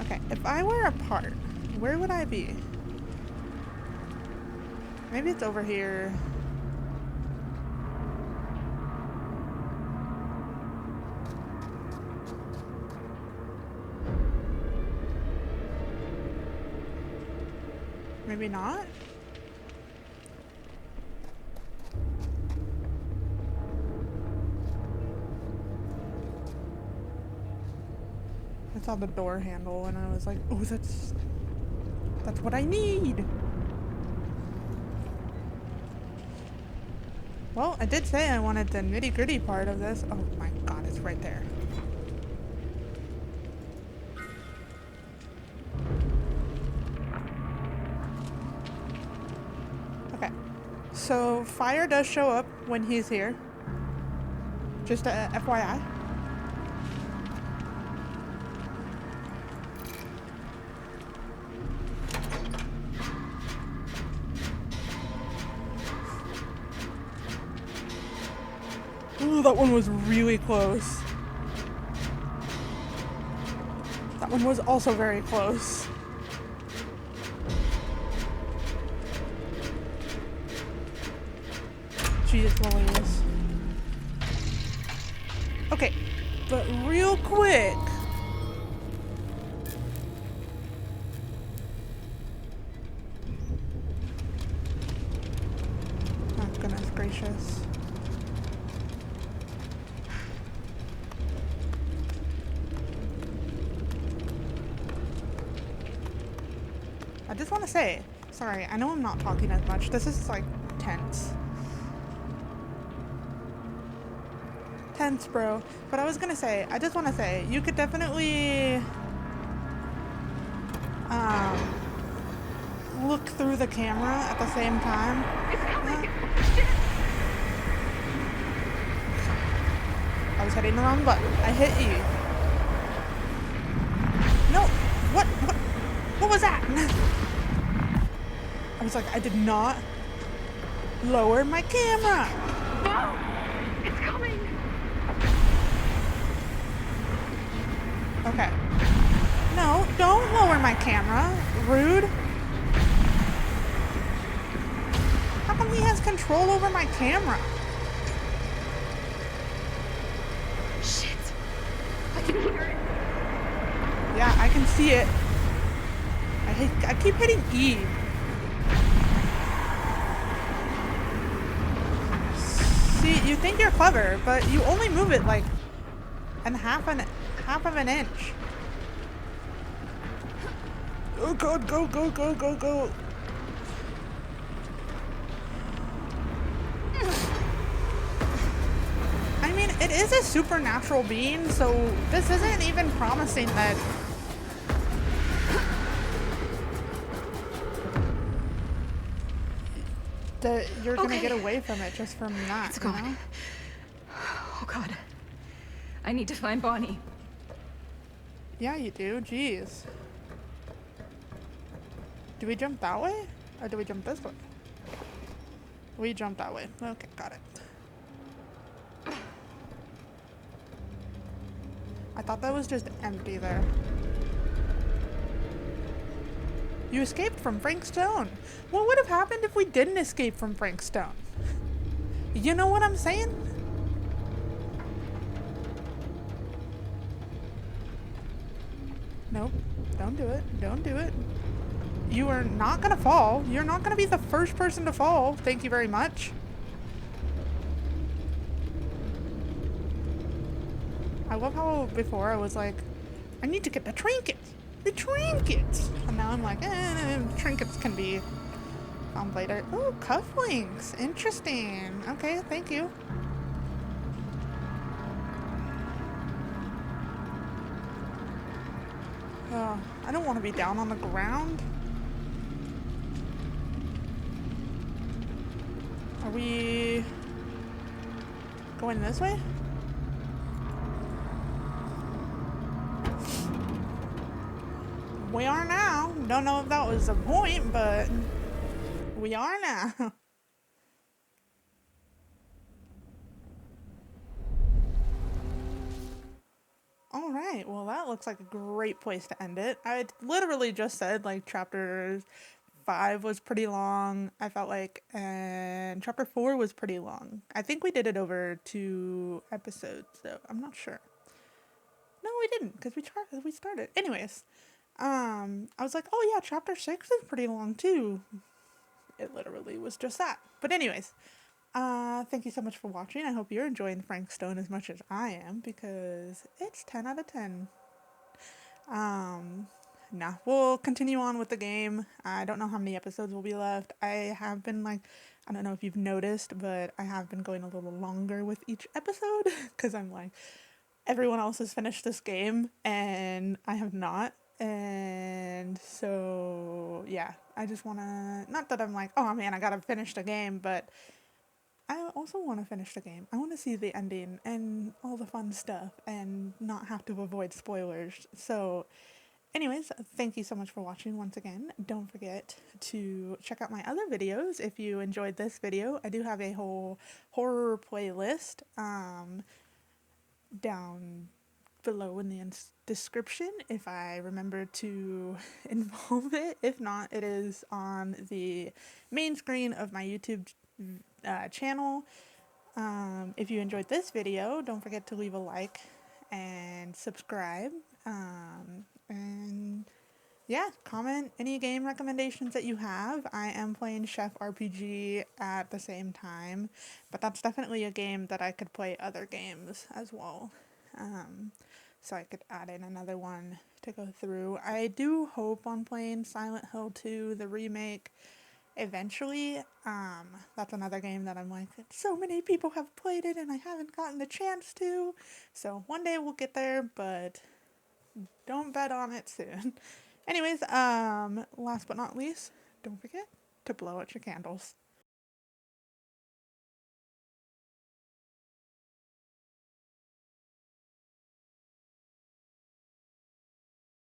Okay, if I were a part, where would I be? Maybe it's over here. Maybe not? saw the door handle and I was like, oh, that's what I need. Well, I did say I wanted the nitty-gritty part of this. Oh my god, it's right there. Okay. So, fire does show up when he's here. Just a FYI. Ooh, that one was really close. That one was also very close. Jesus Louise. Okay, but real quick. Oh, goodness gracious. I just want to say, sorry, I know I'm not talking as much. This is like tense. Tense, bro. But I was gonna say, I just want to say, you could definitely look through the camera at the same time. I was hitting the wrong button. I hit you. No, what was that? I was like, I did not lower my camera. No, it's coming. Okay. No, don't lower my camera. Rude. How come he has control over my camera? Shit. I can hear it. Yeah, I can see it. I keep hitting E. See, you think you're clever, but you only move it like half of an inch. Oh god, go, go, go, go, go. I mean, it is a supernatural being, so this isn't even promising that you're gonna get away from it just from that. It's gone. Know? Oh god. I need to find Bonnie. Yeah, you do. Jeez. Do we jump that way? Or do we jump this way? We jump that way. Okay, got it. I thought that was just empty there. You escaped from Frank Stone. What would have happened if we didn't escape from Frank Stone? You know what I'm saying? Nope. Don't do it. Don't do it. You are not gonna fall. You're not gonna be the first person to fall. Thank you very much. I love how before I was like, I need to get the trinkets. The trinkets! And now I'm like, trinkets can be found later. Oh, cufflinks. Interesting. Okay, thank you. Oh, I don't want to be down on the ground. Are we going this way? We are now. Don't know if that was the point, but we are now. All right. Well, that looks like a great place to end it. I literally just said like chapter 5 was pretty long. I felt like, and chapter 4 was pretty long. I think we did it over 2 episodes, so I'm not sure. No, we didn't, because we started. Anyways, I was like, oh yeah, chapter 6 is pretty long too. It literally was just that. But anyways, thank you so much for watching. I hope you're enjoying Frank Stone as much as I am, because it's 10 out of 10. Nah, we'll continue on with the game. I don't know how many episodes will be left. I have been like, I don't know if you've noticed, but I have been going a little longer with each episode because I'm like, everyone else has finished this game and I have not. And so, yeah, I just want to, not that I'm like, oh man, I gotta finish the game, but I also want to finish the game. I want to see the ending and all the fun stuff and not have to avoid spoilers. So, anyways, thank you so much for watching once again. Don't forget to check out my other videos if you enjoyed this video. I do have a whole horror playlist down below in the description if I remember to involve it. If not, it is on the main screen of my YouTube channel. If you enjoyed this video, don't forget to leave a like and subscribe. And yeah, comment any game recommendations that you have. I am playing Chef RPG at the same time, but that's definitely a game that I could play other games as well. So I could add in another one to go through. I do hope on playing Silent Hill 2, the remake, eventually. That's another game that I'm like, so many people have played it and I haven't gotten the chance to. So one day we'll get there, but don't bet on it soon. Anyways, last but not least, don't forget to blow out your candles.